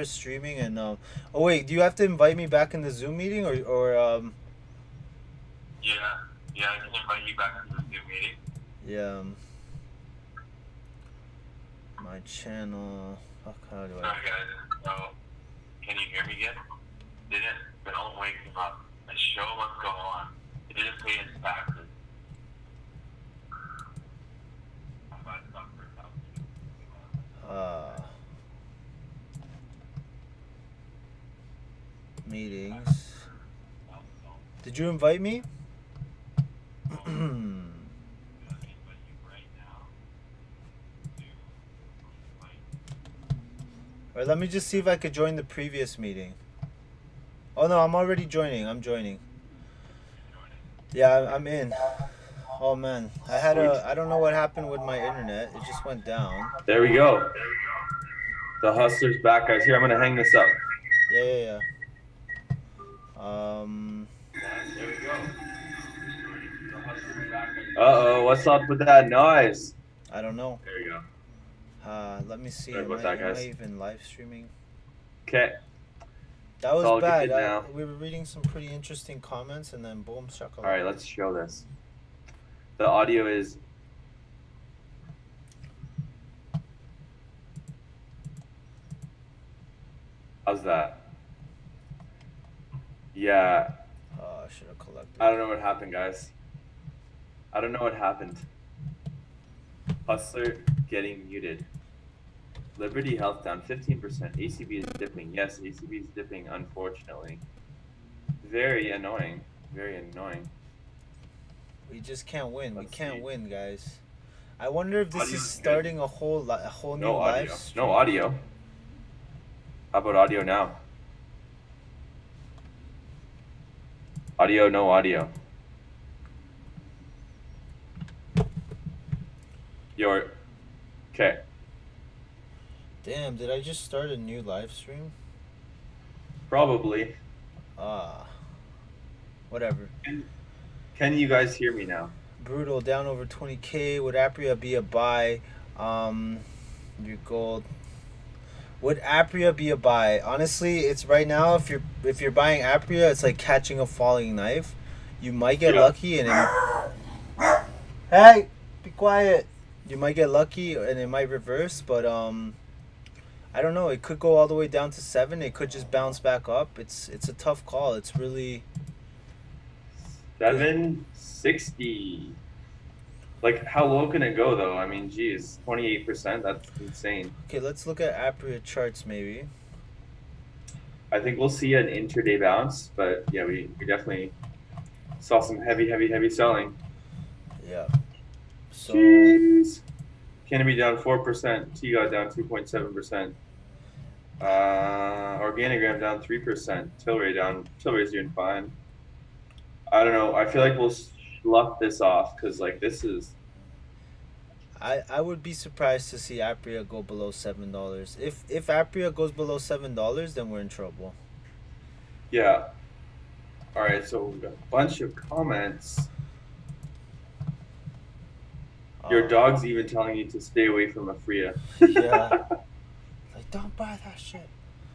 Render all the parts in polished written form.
streaming and oh wait, do you have to invite me back in the Zoom meeting or Yeah, I can invite you back to the Zoom meeting. yeah, my channel. Fuck, how do I? Sorry guys, so can you hear me yet? Don't wake him up. The show must go on. It didn't pay its taxes. Meetings. Did you invite me? Or let me just see if I could join the previous meeting. Oh no, I'm already joining. I'm joining. Yeah, I'm in. Oh man, I don't know what happened with my internet. It just went down. There we go. The hustler's back, guys. Here, I'm gonna hang this up. Yeah. There we go. Uh-oh, what's up with that noise? I don't know. There you go. Let me see. Sorry about that, guys. Am I even live streaming? Okay. That was bad. Now. We were reading some pretty interesting comments, and then boom, struck. All right, let's show this. The audio is. How's that? Yeah. Oh, I should have collected. I don't know what happened, guys. I don't know what happened. Hustler getting muted. Liberty Health down 15%. ACB is dipping. Yes, ACB is dipping, unfortunately. Very annoying. Very annoying. We just can't win. We can't win, guys. I wonder if this is starting a whole new live stream. No audio. How about audio now? Audio, no audio. Okay. Damn, did I just start a new live stream? Probably. Whatever. Can you guys hear me now? Brutal, down over 20K. Would Aphria be a buy? Your gold. Would Aphria be a buy? Honestly, it's right now. If you're buying Aphria, it's like catching a falling knife. You might get lucky and hey, be quiet. You might get lucky and it might reverse, but I don't know. It could go all the way down to 7. It could just bounce back up. It's a tough call. It's really 760. Like, how low can it go, though? I mean, geez, 28%. That's insane. Okay, let's look at Aphria charts, maybe. I think we'll see an intraday bounce, but yeah, we definitely saw some heavy selling. Yeah. So. Jeez. Canopy down 4%. T-God down 2.7%. Organigram down 3%. Tilray's doing fine. I don't know. I feel like we'll slough this off because like this is. I would be surprised to see Aphria go below $7. If Aphria goes below $7, then we're in trouble. Yeah. All right. So we got a bunch of comments. Your dog's even telling you to stay away from Aphria. Yeah. Like, don't buy that shit.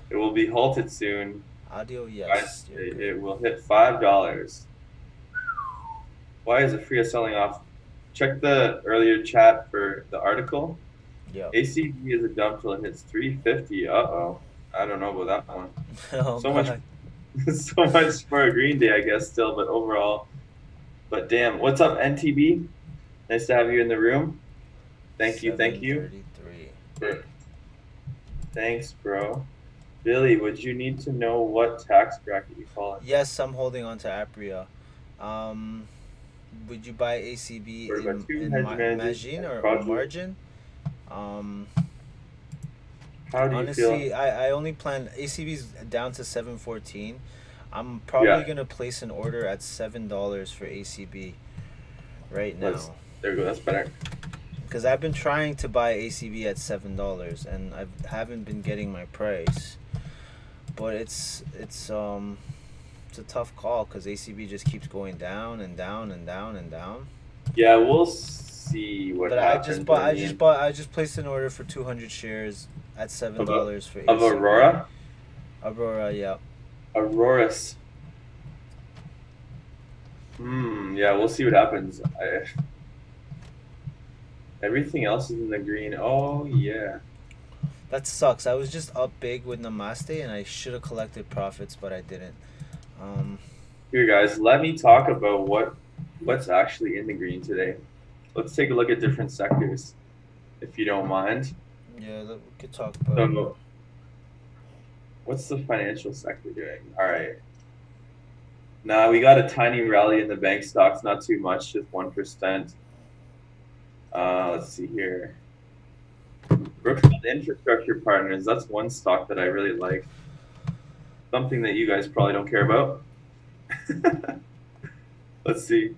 It will be halted soon. Audio, yes. It will hit $5. Why is Aphria selling off? Check the earlier chat for the article. Yeah. ACB is a dump till it hits 350. Uh-oh. I don't know about that one. So much for a green day, I guess, still, but overall. But damn. What's up, NTB? Nice to have you in the room. Thank you. Thanks, bro. Billy, would you need to know what tax bracket you fall in? Yes, I'm holding on to Aphria. Would you buy ACB in margin or margin? How do you honestly, feel? I only plan ACB's down to 714. I'm probably gonna place an order at $7 for ACB right now. There we go. That's better. Because I've been trying to buy ACB at $7 and I haven't been getting my price. But it's a tough call because ACB just keeps going down and down and down and down. Yeah, we'll see what happens. I just placed an order for 200 shares at $7 for ACB. Of Aurora? Aurora, yeah. Auroras. Yeah, we'll see what happens. Everything else is in the green. Oh, yeah. That sucks. I was just up big with Namaste, and I should have collected profits, but I didn't. Um, Here, guys, let me talk about what's actually in the green today. Let's take a look at different sectors, if you don't mind. yeah, we could talk about it. So, what's the financial sector doing? All right. Now we got a tiny rally in the bank stocks, not too much, just 1%. Let's see here. Brookfield Infrastructure Partners, that's one stock that I really like. Something that you guys probably don't care about. Let's see.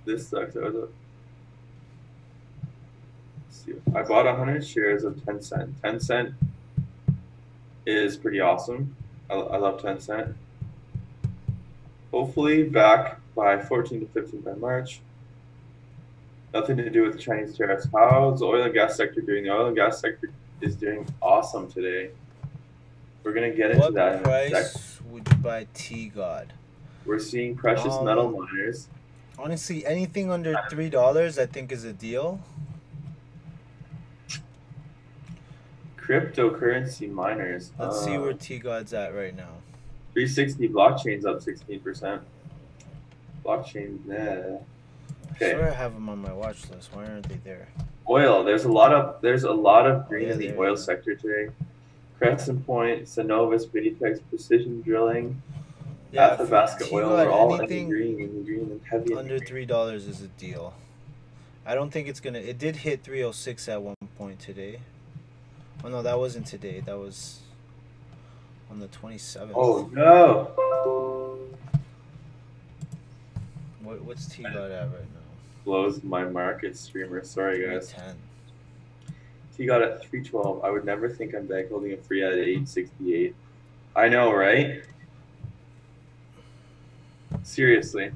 This sucks. Let's see. I bought 100 shares of 10 cent. 10 cent is pretty awesome. I love 10 cent. Hopefully back by 14 to 15 by March. Nothing to do with Chinese tariffs. How's the oil and gas sector doing? The oil and gas sector is doing awesome today. We're going to get into that in a What sec. price would you buy T-God? We're seeing precious metal miners. Honestly, anything under $3 I think is a deal. Cryptocurrency miners. Let's see where T-God's at right now. 360 blockchain's up 16%. Blockchain, nah. Okay. I swear I have them on my watch list. Why aren't they there? Oil. There's a lot of green Yeah, in the there oil is. sector today. Crescent Point, Cenovus, Viditex, Precision Drilling, Yeah, Athabasca for Oil. T-God, We're all in the anything green, and heavy. under $3 is a deal. I don't think it's gonna. It did hit 306 at one point today. Oh no, that wasn't today. That was on the 27th. Oh no! What's T-God at right now? Blows my market streamer. Sorry guys. 310. He got at 312. I would never think I'm back holding a free at 868. I know, right? Seriously.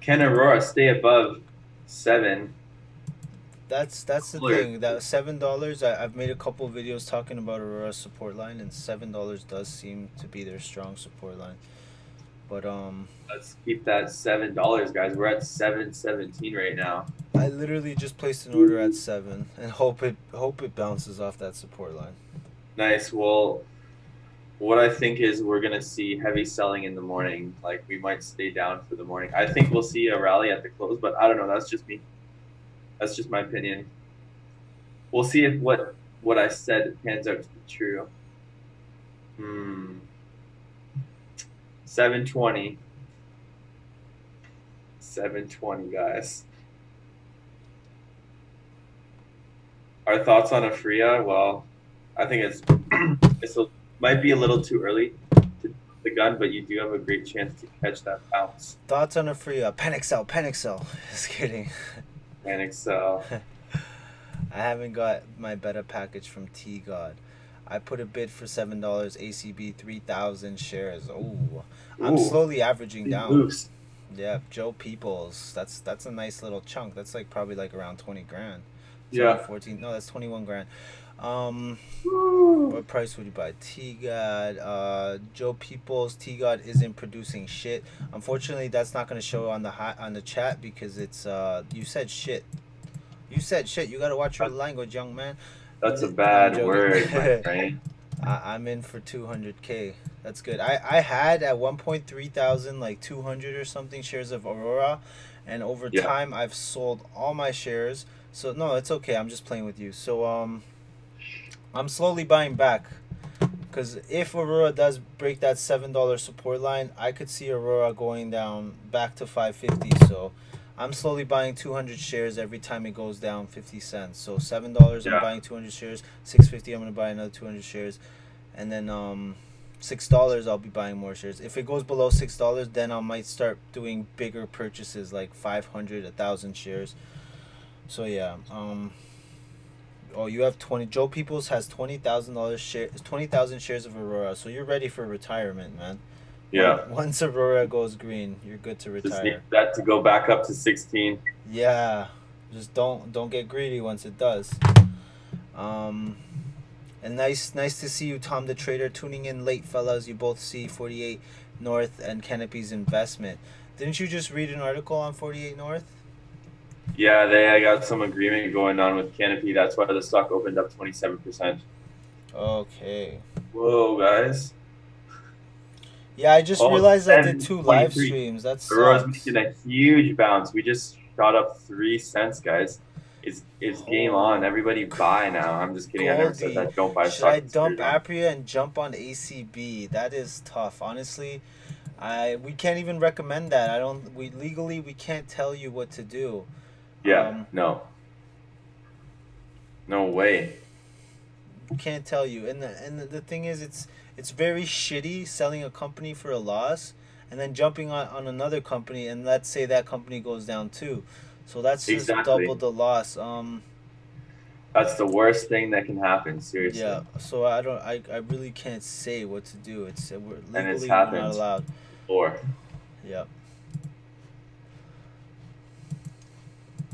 Can Aurora stay above 7? That's the thing. That $7. I've made a couple videos talking about Aurora's support line, and $7 does seem to be their strong support line. But let's keep that $7, guys. We're at 717 right now. I literally just placed an order at 7 and hope it bounces off that support line. Nice. Well, what I think is we're gonna see heavy selling in the morning. Like we might stay down for the morning. I think we'll see a rally at the close, but I don't know. That's just me. That's just my opinion. We'll see if what I said pans out to be true. 720. 720, guys. Our thoughts on Aphria? Well, I think it might be a little too early to jump the gun, but you do have a great chance to catch that bounce. Thoughts on Aphria? Panic sell. Just kidding. Panic sell. I haven't got my beta package from T-God. I put a bid for $7. ACB 3,000 shares. Oh, I'm slowly averaging down. Moves. Yeah, Joe Peoples. That's a nice little chunk. That's like probably like around 20 grand. Yeah. 14. No, that's 21 grand. What price would you buy T-God? Joe Peoples. T-God isn't producing shit. Unfortunately, that's not going to show on the chat because it's you said shit. You said shit. You got to watch your language, young man. That's a bad word, my friend. I'm in for 200K. That's good. I had at one point 3,000, like 200 or something shares of Aurora, and over time I've sold all my shares. So no, it's okay. I'm just playing with you. So I'm slowly buying back, because if Aurora does break that $7 support line, I could see Aurora going down back to 550. So I'm slowly buying 200 shares every time it goes down 50 cents. So $7, I'm buying 200 shares. $6.50, I'm gonna buy another 200 shares, and then $6, I'll be buying more shares. If it goes below $6, then I might start doing bigger purchases, like 500, 1,000 shares. So yeah. Oh, you have 20. Joe Peoples has $20,000 shares, 20,000 shares of Aurora. So you're ready for retirement, man. Yeah. Once Aurora goes green, you're good to retire. Just need that to go back up to 16. Yeah. Just don't get greedy once it does. Um, and nice to see you, Tom the Trader, tuning in late, fellas. You both see 48 North and Canopy's investment. Didn't you just read an article on 48 North? Yeah, I got some agreement going on with Canopy. That's why the stock opened up 27%. Okay. Whoa, guys. Yeah, I just realized I did 2 live 23. streams. That Aurora's sucks. making a huge bounce. We just shot up 3 cents, guys. It's game on. Everybody buy now. I'm just kidding. I never said Goldie. that. Don't buy Should stock. I dump Aphria and jump on ACB? That is tough. Honestly, we can't even recommend that. We legally can't tell you what to do. Yeah, no way. Can't tell you. And the thing is, it's very shitty selling a company for a loss and then jumping on another company, and let's say that company goes down too. So that's just double the loss. That's the worst thing that can happen. Seriously. Yeah. So I really can't say what to do. Legally we're not allowed. Or. Yep.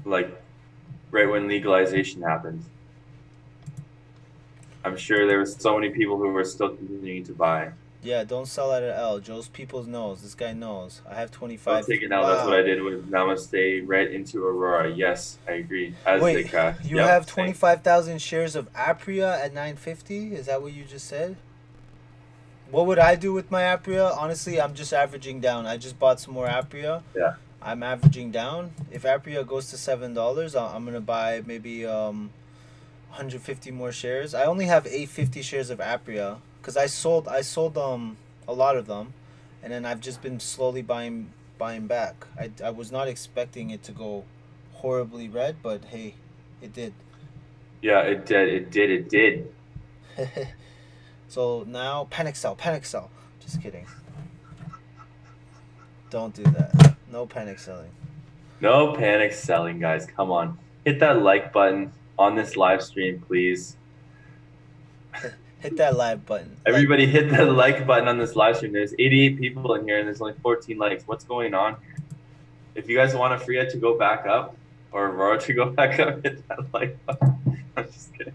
Like, right when legalization happened, I'm sure there was so many people who were still continuing to buy. Yeah, don't sell at an L. Joe's Peoples knows. This guy knows. I have 25. Don't take an L. Wow. That's what I did with Namaste right into Aurora. Yes, I agree. Wait, you have 25,000 shares of Aphria at 950? Is that what you just said? What would I do with my Aphria? Honestly, I'm just averaging down. I just bought some more Aphria. Yeah. I'm averaging down. If Aphria goes to $7, I'm gonna buy maybe 150 more shares. I only have 850 shares of Aphria because I sold a lot of them, and then I've just been slowly buying back. I was not expecting it to go horribly red, but hey, it did. Yeah, it did. So now panic sell. Just kidding. Don't do that. No panic selling. No panic selling, guys. Come on. Hit that like button on this live stream, please. Hit that like button. Everybody hit that like button on this live stream. There's 88 people in here and there's only 14 likes. What's going on here? If you guys want Aphria to go back up or Aurora to go back up, hit that like button. I'm just kidding.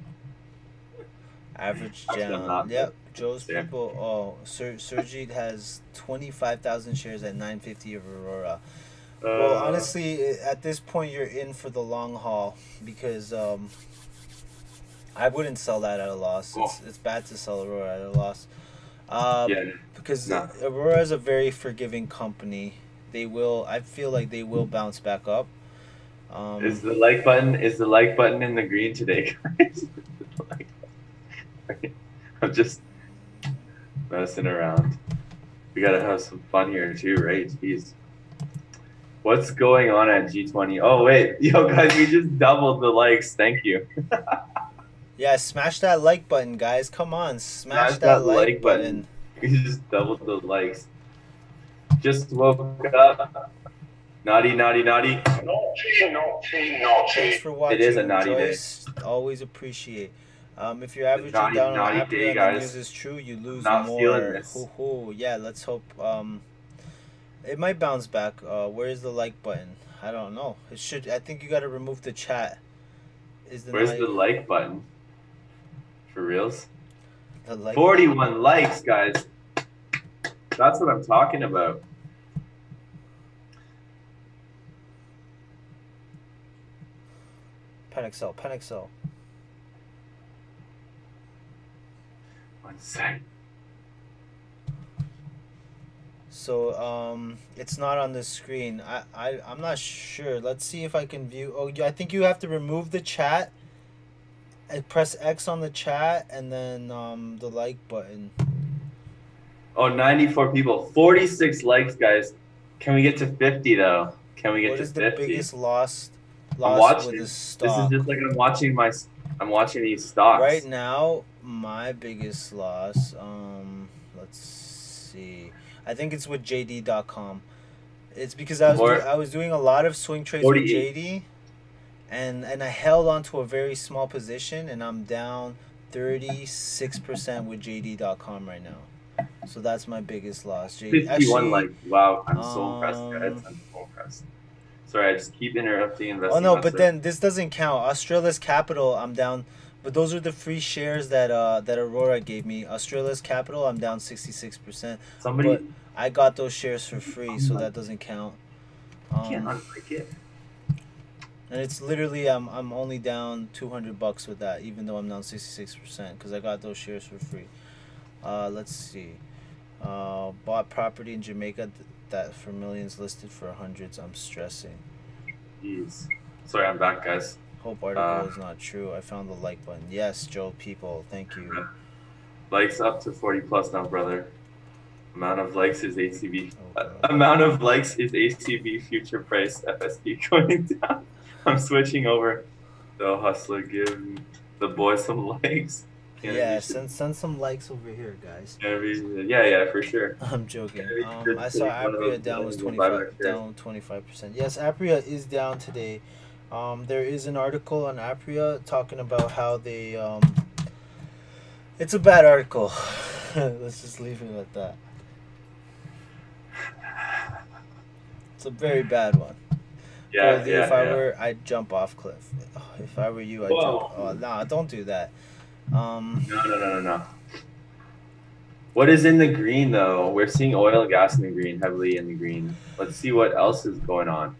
Average down. Yep. Joe's People. Oh, Sergey has 25,000 shares at 950 of Aurora. Well, honestly, at this point, you're in for the long haul because I wouldn't sell that at a loss. It's bad to sell Aurora at a loss. Because Aurora is a very forgiving company. I feel like they will bounce back up. Is the like button in the green today, guys? I'm just messing around. We gotta have some fun here too, right? Jeez. What's going on at G20? Oh wait, yo guys, we just doubled the likes. Thank you. Yeah, smash that like button, guys. Come on, smash that like button. We just doubled the likes. Just woke up. Naughty. Naughty. Thanks for watching. It is a naughty day. Always appreciate. If you're averaging down on Aphria and the news is true, you lose more. Yeah, let's hope. It might bounce back. Where is the like button? I don't know. It should. I think you got to remove the chat. Where's the like button? For reals? The like 41 button. Likes, guys. That's what I'm talking about. Panic sell. One sec. So it's not on the screen. I'm not sure. Let's see if I can view. Oh, I think you have to remove the chat and press X on the chat and then the like button. Oh, 94 people. 46 likes, guys. Can we get to 50 though? Can we get to 50? What is the biggest loss with this stock? This is just like I'm watching these stocks. Right now, my biggest loss, let's see. I think it's with JD.com. It's because I was doing a lot of swing trades with JD, and I held on to a very small position, and I'm down 36% with JD.com right now. So that's my biggest loss. 51 likes. Wow, I'm so impressed, guys. I'm so impressed. Sorry, I just keep interrupting investing. Oh no, but hustler. then this doesn't count. Australia's capital, I'm down. But those are the free shares that Aurora gave me. Australia's capital, I'm down 66%. But Somebody I got those shares for free, so unlike, that doesn't count. can't Um, unlike it. and it's literally I'm only down $200 with that, even though I'm down 66% because I got those shares for free. Let's see. Bought property in Jamaica that for millions, listed for hundreds. I'm stressing. Jeez. Sorry, I'm back, guys. Hope article is not true. I found the like button. Yes, Joe. People, thank you. Likes up to 40 plus now, brother. Amount of likes is ACB. Oh, Amount of likes is ACB future price FSD going down. I'm switching over. So hustler, give the boy some likes. Yeah, send some likes over here, guys. Yeah, for sure. I'm joking. I saw Aphria down was 25%. Yes, Aphria is down today. There is an article on Aphria talking about how they it's a bad article. Let's just leave it at that. It's a very bad one. Yeah, Goldie, if I were, I'd jump off cliff. If I were you, I'd jump. Oh, nah, don't do that. No. What is in the green though? We're seeing oil and gas in the green, heavily in the green. Let's see what else is going on.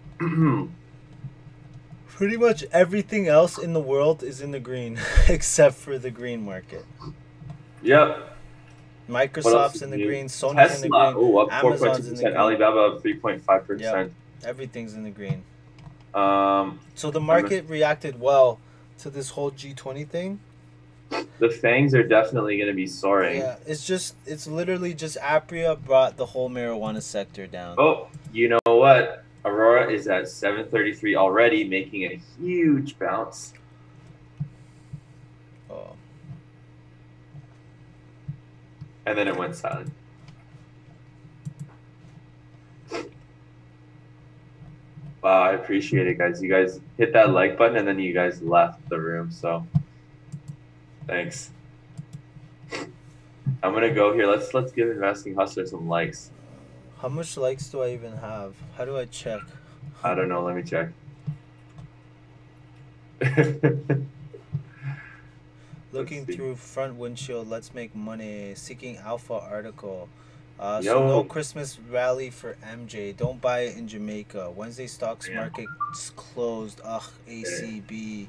Pretty much everything else in the world is in the green, except for the green market. Yep. Microsoft's in the green, Sony's Tesla, in the green, up Amazon's in the 4.2%, green. Alibaba up 3.5%. Yep. Everything's in the green. So the market reacted well to this whole G20 thing. The FANGs are definitely going to be soaring. Yeah, it's literally just Aphria brought the whole marijuana sector down. Oh, you know what? Aurora is at 733 already, making a huge bounce. Oh. And then it went silent. Wow, I appreciate it, guys. You guys hit that like button, and then you guys left the room, so thanks. I'm gonna go here. Let's give Investing Hustler some likes. How much likes do I even have? How do I check? I don't know. Let me check. Looking through front windshield. Let's make money. Seeking alpha article. So Yo. no Christmas rally for MJ. Don't buy it in Jamaica. Wednesday stocks market's closed. Ugh, ACB.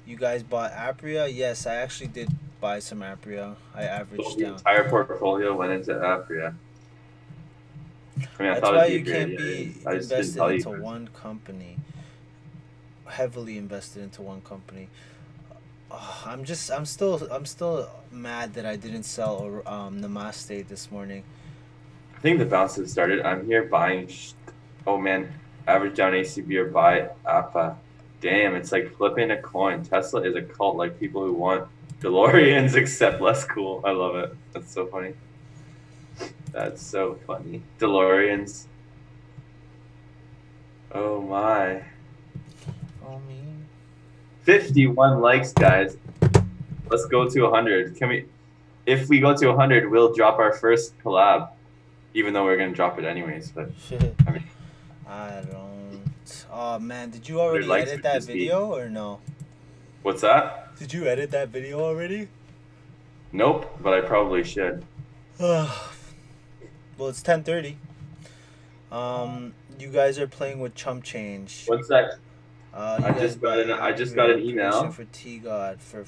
You guys bought Aphria? Yes, I actually did buy some Aphria. I averaged The down. entire portfolio went into Aphria. I mean, That's why you can't be invested into one company. Heavily invested into one company. I'm still mad that I didn't sell Namaste this morning. I think the bounce has started. I'm here buying. Oh man, average down ACB or buy APA. Damn, it's like flipping a coin. Tesla is a cult, like people who want DeLoreans except less cool. I love it. That's so funny. That's so funny. DeLoreans. Oh my. Oh me. 51 likes, guys. Let's go to 100. Can we? If we go to 100, we'll drop our first collab. Even though we're gonna drop it anyways, but I mean, I don't. Oh man, did you already edit that video or no? What's that? Did you edit that video already? Nope, but I probably should. Well, it's 10:30. You guys are playing with chump change. What's that? I just got an email for T-God for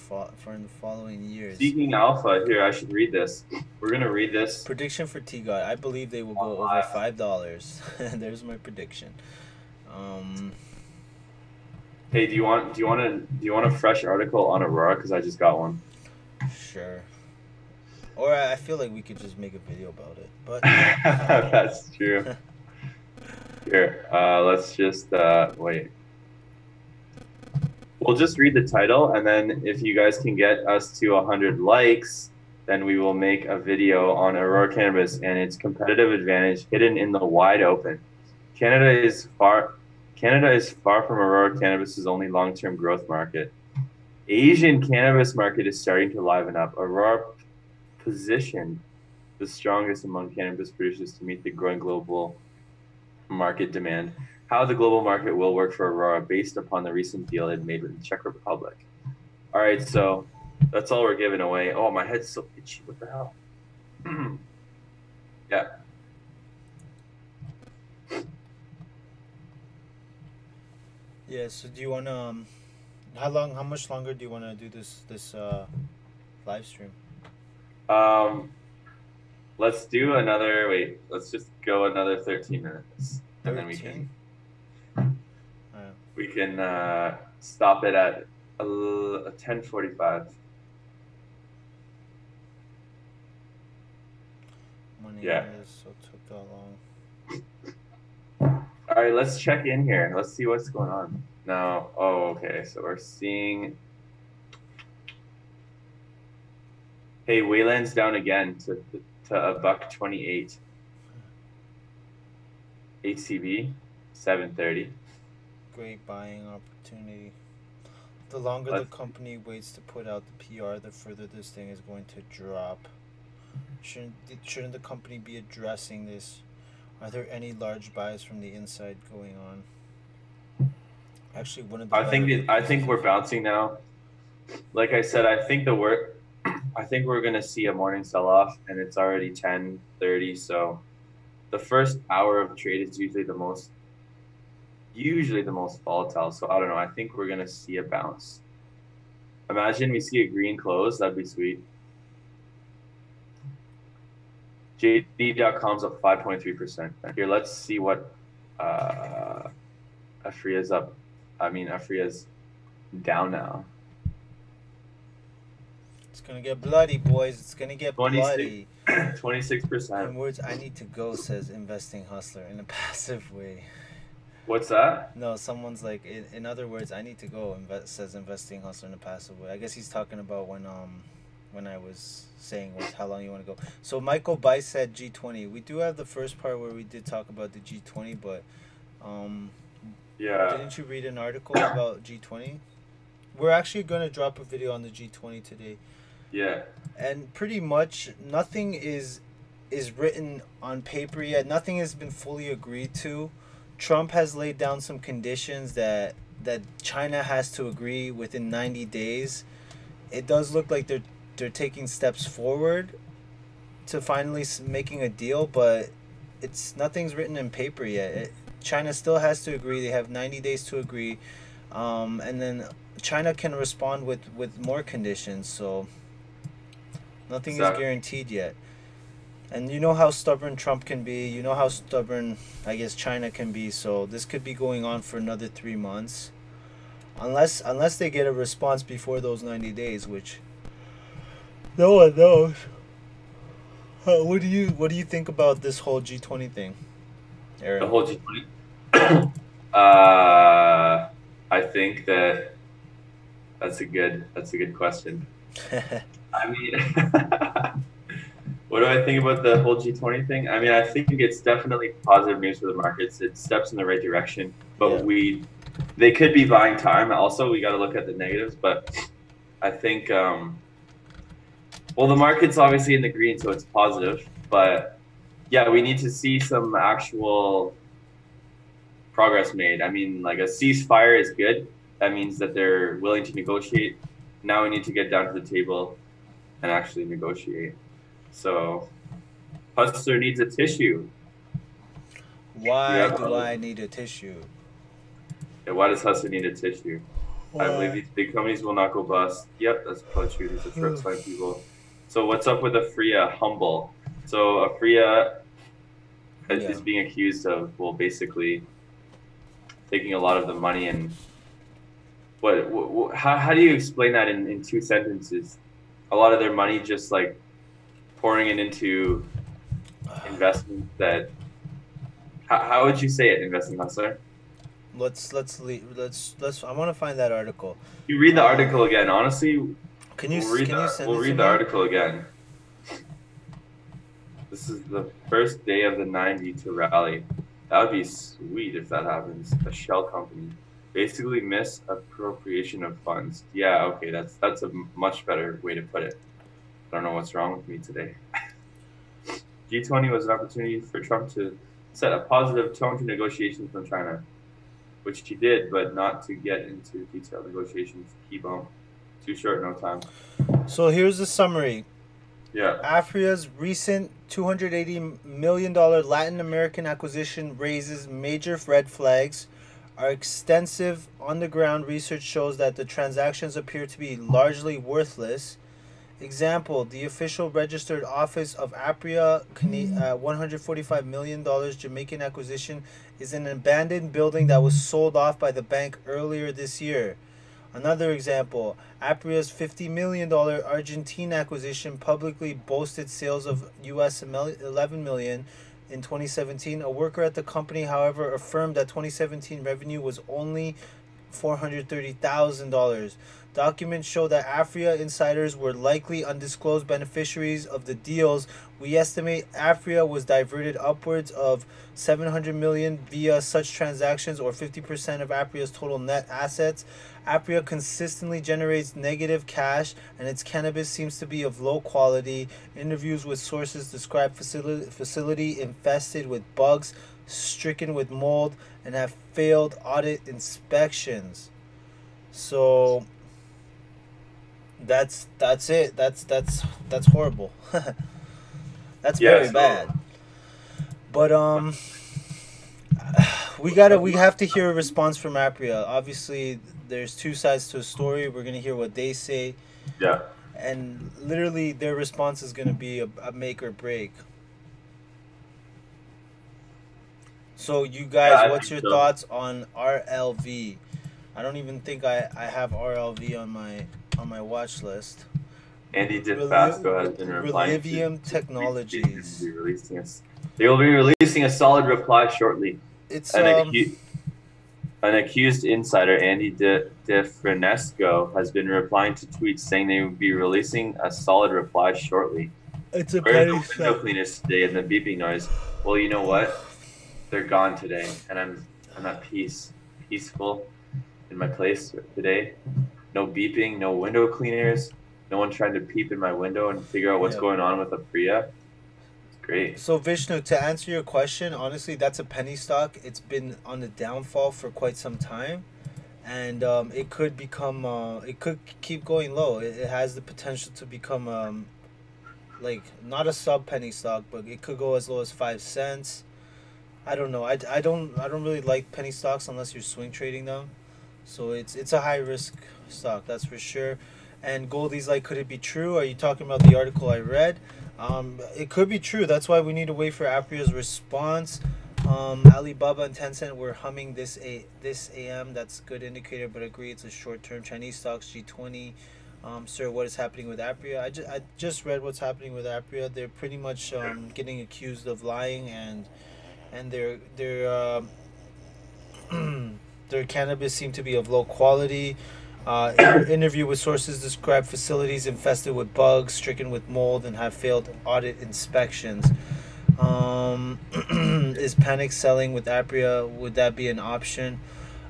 in the following years. Seeking Alpha. Here, I should read this. We're gonna read this. Prediction for T-God. I believe they will go over $5. There's my prediction. Hey, do you want a fresh article on Aurora? Because I just got one. Sure. Or I feel like we could just make a video about it. But that's true. Here, let's just wait. We'll just read the title, and then if you guys can get us to 100 likes, then we will make a video on Aurora Cannabis and its competitive advantage hidden in the wide open. Canada is far from Aurora Cannabis's only long-term growth market. Asian cannabis market is starting to liven up. Aurora positioned the strongest among cannabis producers to meet the growing global market demand. how the global market will work for Aurora based upon the recent deal it made with the Czech Republic. All right, so that's all we're giving away. Oh, my head's so itchy. What the hell? Yeah. Yeah. So do you wanna how much longer do you wanna do this live stream? Um, let's do another. Wait, let's just go another 13 minutes, and then 13. we can stop it at 10:45. Money Yeah. so it took that long. All right, let's check in here. Let's see what's going on now. Oh, okay. So we're seeing. Hey, Wayland's down again to $1.28. HCB 730. Great buying opportunity. The longer the company waits to put out the PR, the further this thing is going to drop. Shouldn't the company be addressing this? Are there any large buys from the inside going on? Actually, one of the I think we're bouncing now. Like I said, I think we're gonna see a morning sell-off, and it's already 10:30. So the first hour of trade is usually the most volatile. So I don't know. I think we're gonna see a bounce. Imagine we see a green close. That'd be sweet. JD.com's up 5.3%. Here, let's see what Aphria's up. I mean, Aphria's down now. It's gonna get bloody, boys. It's gonna get bloody. 26%. In words, I need to go, says Investing Hustler in a passive way. What's that? No, someone's like, in other words, I need to go, says Investing Hustler in a passive way. I guess he's talking about when I was saying how long you want to go. So Michael Bice said G20. We do have the first part where we did talk about the G20, but yeah. Didn't you read an article about G20? We're actually going to drop a video on the G20 today. Yeah. And pretty much nothing is written on paper yet. Nothing has been fully agreed to. Trump has laid down some conditions that China has to agree within 90 days. It does look like they're taking steps forward to finally making a deal, but nothing's written in paper yet. China still has to agree. They have 90 days to agree, and then China can respond with more conditions. So nothing is guaranteed yet. And you know how stubborn Trump can be. You know how stubborn, I guess, China can be. So this could be going on for another 3 months, unless they get a response before those 90 days, which no one knows. What do you think about this whole G20 thing, Aaron? The whole G20. I think that's a good question. I mean, what do I think about the whole G20 thing? I mean, I think it's definitely positive news for the markets. It steps in the right direction, but they could be buying time. Also, we got to look at the negatives, but I think, well, the market's obviously in the green, so it's positive, but yeah, we need to see some actual progress made. I mean, like a ceasefire is good. That means that they're willing to negotiate. Now we need to get down to the table and actually negotiate. So, Hustler needs a tissue. Why do I need a tissue? Yeah, why does Hustler need a tissue? Why? I believe these big companies will not go bust. Yep, that's probably true. These are short side people. So what's up with Aphria Humble? So Aphria is being accused of, well, basically taking a lot of the money and how do you explain that in 2 sentences? A lot of their money just like pouring it into investments that. How would you say it, Investing Hustler? Let's I want to find that article. You read the article again. Honestly, we'll read the article again. This is the first day of the 90 to rally. That would be sweet if that happens. A shell company. Basically misappropriation of funds. Yeah, okay, that's a much better way to put it. I don't know what's wrong with me today. G20 was an opportunity for Trump to set a positive tone to negotiations from China. which he did, but not to get into detailed negotiations. Keep on. Too short, no time. So here's the summary. Yeah. Aphria's recent $280 million Latin American acquisition raises major red flags. Our extensive on-the-ground research shows that the transactions appear to be largely worthless. Example, the official registered office of Aphria, $145 million Jamaican acquisition is an abandoned building that was sold off by the bank earlier this year. Another example, Aphria's $50 million Argentine acquisition publicly boasted sales of US $11 million in 2017. A worker at the company, however, affirmed that 2017 revenue was only $430,000. Documents show that Aphria insiders were likely undisclosed beneficiaries of the deals. We estimate Aphria was diverted upwards of $700 million via such transactions, or 50% of Aphria's total net assets. Aphria consistently generates negative cash, and its cannabis seems to be of low quality. Interviews with sources describe facility infested with bugs, stricken with mold, and have failed audit inspections. So that's it. That's horrible. That's very bad. But we have to hear a response from Aphria. Obviously, there's two sides to a story. We're gonna hear what they say. Yeah. And literally, their response is gonna be a make or break. So you guys, what's your thoughts on RLV? I don't even think I have RLV on my watch list. Andy DeFasco has been replying Relivium Technologies. They will be releasing a solid reply shortly. It's an accused insider, Andy DeFranesco, has been replying to tweets saying they will be releasing a solid reply shortly. It's a window cleaners today and the beeping noise. Well, you know what? They're gone today, and I'm at peaceful in my place today. No beeping, no window cleaners, no one trying to peep in my window and figure out what's going on with Aphria. It's great. So Vishnu, to answer your question, honestly, that's a penny stock. It's been on the downfall for quite some time, and it could become it could keep going low. It has the potential to become like not a sub penny stock, but it could go as low as 5 cents. I don't know. I don't really like penny stocks unless you're swing trading them. So it's a high risk stock, that's for sure. And Goldie's like, could it be true? Are you talking about the article I read? It could be true. That's why we need to wait for Aphria's response. Alibaba and Tencent were humming this AM. That's a good indicator, but agree it's a short term. Chinese stocks, G20. Sir, what is happening with Aphria? I just read what's happening with Aphria. They're pretty much getting accused of lying, and their their cannabis seem to be of low quality. Interview with sources describe facilities infested with bugs, stricken with mold, and have failed audit inspections. Is panic selling with Aphria? Would that be an option?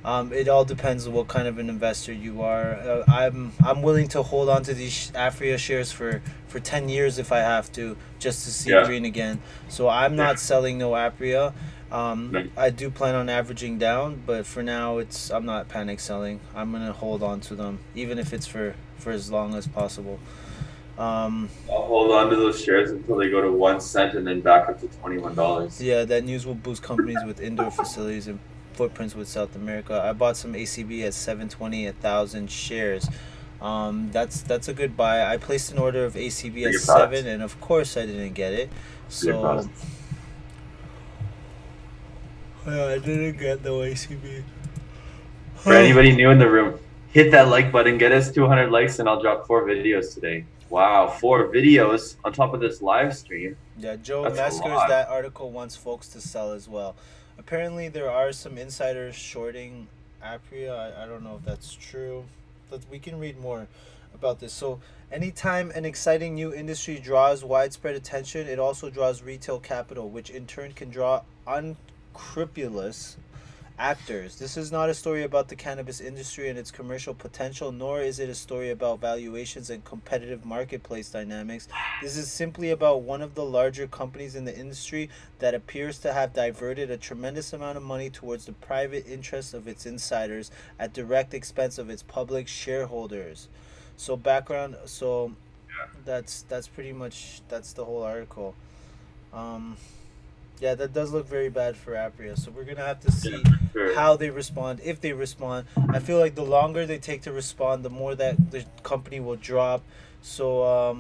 It all depends on what kind of an investor you are. I'm willing to hold on to these Aphria shares for 10 years if I have to, just to see green again. So I'm not selling no Aphria. I do plan on averaging down, but for now I'm not panic selling. I'm gonna hold on to them, even if it's for as long as possible. I'll hold on to those shares until they go to 1 cent and then back up to $21. Yeah, that news will boost companies with indoor facilities and footprints with South America. I bought some ACB at $7.20, 1,000 shares. That's a good buy. I placed an order of ACB at 7, and of course I didn't get it. So I didn't get no ACB. For anybody new in the room, hit that like button, get us 200 likes, and I'll drop 4 videos today. Wow, 4 videos on top of this live stream. Yeah, Joe Meskers, that article wants folks to sell as well. Apparently, there are some insiders shorting Aphria. I don't know if that's true, but we can read more about this. So, anytime an exciting new industry draws widespread attention, it also draws retail capital, which in turn can draw unscrupulous Actors. This is not a story about the cannabis industry and its commercial potential, nor is it a story about valuations and competitive marketplace dynamics. This is simply about one of the larger companies in the industry that appears to have diverted a tremendous amount of money towards the private interests of its insiders at direct expense of its public shareholders. So background, so that's pretty much that's the whole article. Um, yeah, that does look very bad for Apria. So we're gonna have to Yeah, see for sure. how they respond. If they respond, I feel like the longer they take to respond, the more that the company will drop. So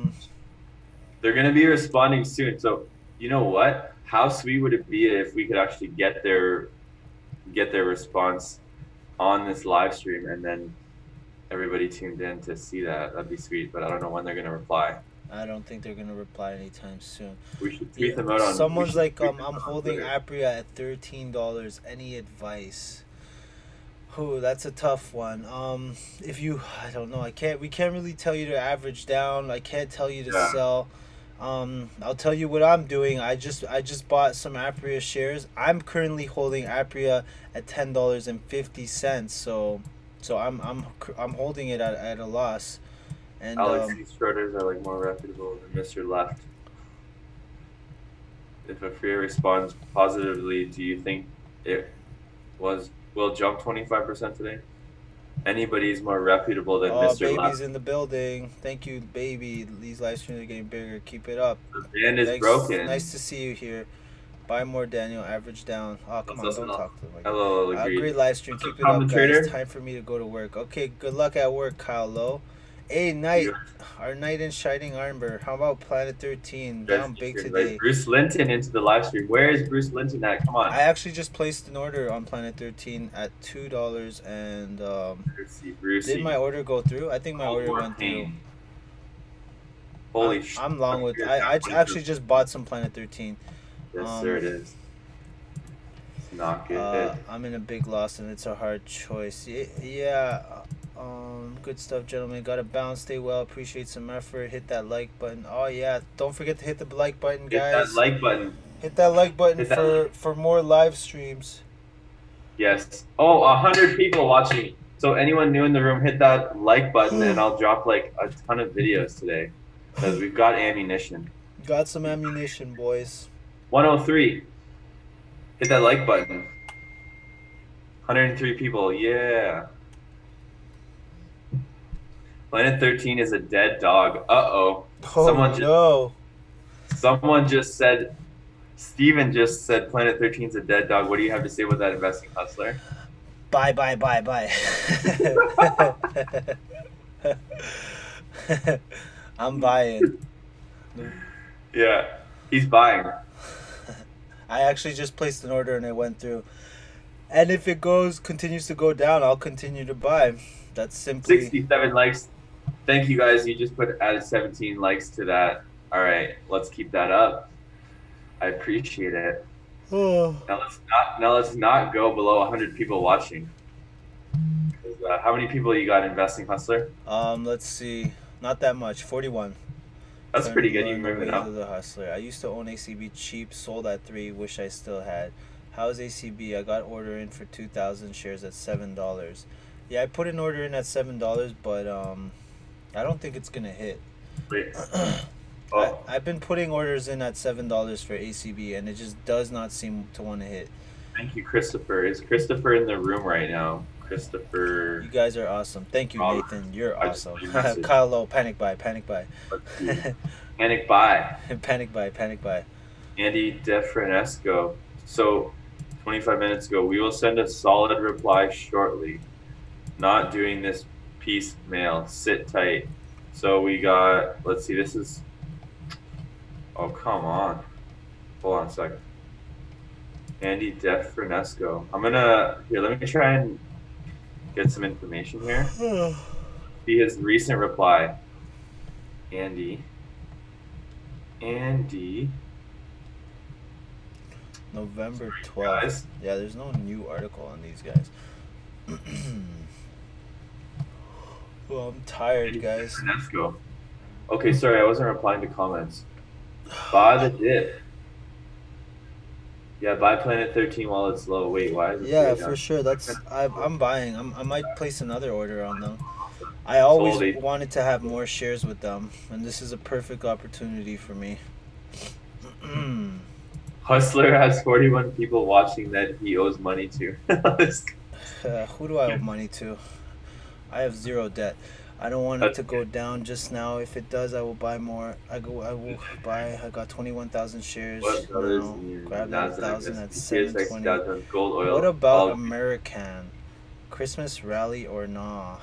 They're gonna be responding soon. So you know what? How sweet would it be if we could actually get their response on this live stream and then everybody tuned in to see that? That'd be sweet. But I don't know when they're gonna reply. I don't think they're gonna reply anytime soon. We should tweet Yeah, them out on. someone's like, Tweet them I'm on holding Twitter. Apria at $13. Any advice? Oh, that's a tough one. If you, I don't know. We can't really tell you to average down. I can't tell you to Yeah. sell. I'll tell you what I'm doing. I just bought some Apria shares. I'm currently holding Apria at $10.50. So I'm holding it at a loss. And Alex, these starters are like more reputable than Mr. Left. If Aphria responds positively, do you think it will jump 25% today? Anybody's more reputable than oh, Mr. baby's Left. in the building. Thank you, baby. These live streams are getting bigger. Keep it up. The band is Thanks. broken. Nice to see you here. Buy more, Daniel. Average down. Oh, come on. Let's Don't listen. talk to them. Hello, agreed. Great live stream. What's up, Keep it up, commentator? guys. Time for me to go to work. Okay, good luck at work, Kyle Lowe. Hey, Knight. Our knight in shining armor. How about Planet 13? Down big today. Bruce Linton into the live stream. Where is Bruce Linton at? Come on. I actually just placed an order on Planet 13 at $2 and Brucey. did my order go through? I think my order went through. Holy shit. I'm long with. I actually just bought some Planet 13. Yes, sir, it is. It's not good. I'm in a big loss and it's a hard choice. Yeah. Good stuff, gentlemen. Got to bounce. Stay well. Appreciate some effort. Hit that like button. Oh yeah. Don't forget to hit the like button, guys. Hit that like button. Hit that like button Hit that for more live streams. Yes. Oh, 100 people watching. So anyone new in the room, hit that like button and I'll drop like a ton of videos today because we've got ammunition. Got some ammunition, boys. 103. Hit that like button. 103 people. Yeah. Planet 13 is a dead dog. Uh-oh. Oh, Someone just said, Steven just said Planet 13 is a dead dog. What do you have to say about that, investing hustler? Bye. I'm buying. Yeah, he's buying. I actually just placed an order and it went through. And if it continues to go down, I'll continue to buy. That's simply 67 likes. Thank you guys. You just added 17 likes to that. All right, let's keep that up. I appreciate it. Now let's not go below 100 people watching. How many people you got investing, Hustler? Let's see. Not that much. 41. That's pretty good. You Learn the moving ways up. of the hustler. I used to own ACB cheap, sold at 3, wish I still had. How's ACB? I got order in for 2,000 shares at $7. Yeah, I put an order in at $7, but I don't think it's gonna hit. Wait. Oh, I've been putting orders in at $7 for ACB, and it just does not seem to want to hit. thank you, Christopher. Is Christopher in the room right now? Christopher. You guys are awesome. Thank you, Robert. Nathan. You're I just awesome. saw your message. Kyle Lowe, panic buy. Let's see. Panic buy. Panic buy. Andy DeFranesco. So, 25 minutes ago, we will send a solid reply shortly. Not doing this piecemeal. Sit tight. So we got, let's see, this is, oh, come on. Hold on a second. Andy DeFranesco. Here, let me try and get some information here. See his recent reply. Andy. November Sorry, 12th. guys. Yeah, there's no new article on these guys. Well, I'm tired, guys. Let's go. Okay, sorry, I wasn't replying to comments. Buy the dip. Yeah, buy Planet 13 while it's low. Wait, why is it Yeah, straight for down? sure. I'm buying. I might place another order on them. I Sold always 8. wanted to have more shares with them, and this is a perfect opportunity for me. Hustler has 41 people watching that he owes money to. Who do I owe money to? I have zero debt. I don't want it to go down just now. If it does, I will buy more. I will buy. I got 21,000 shares What others now. in Grab that Nasdaq, 1,000 at S&P, TSX, 720. Dow Jones, gold, What oil, about all. American? Christmas rally or nah?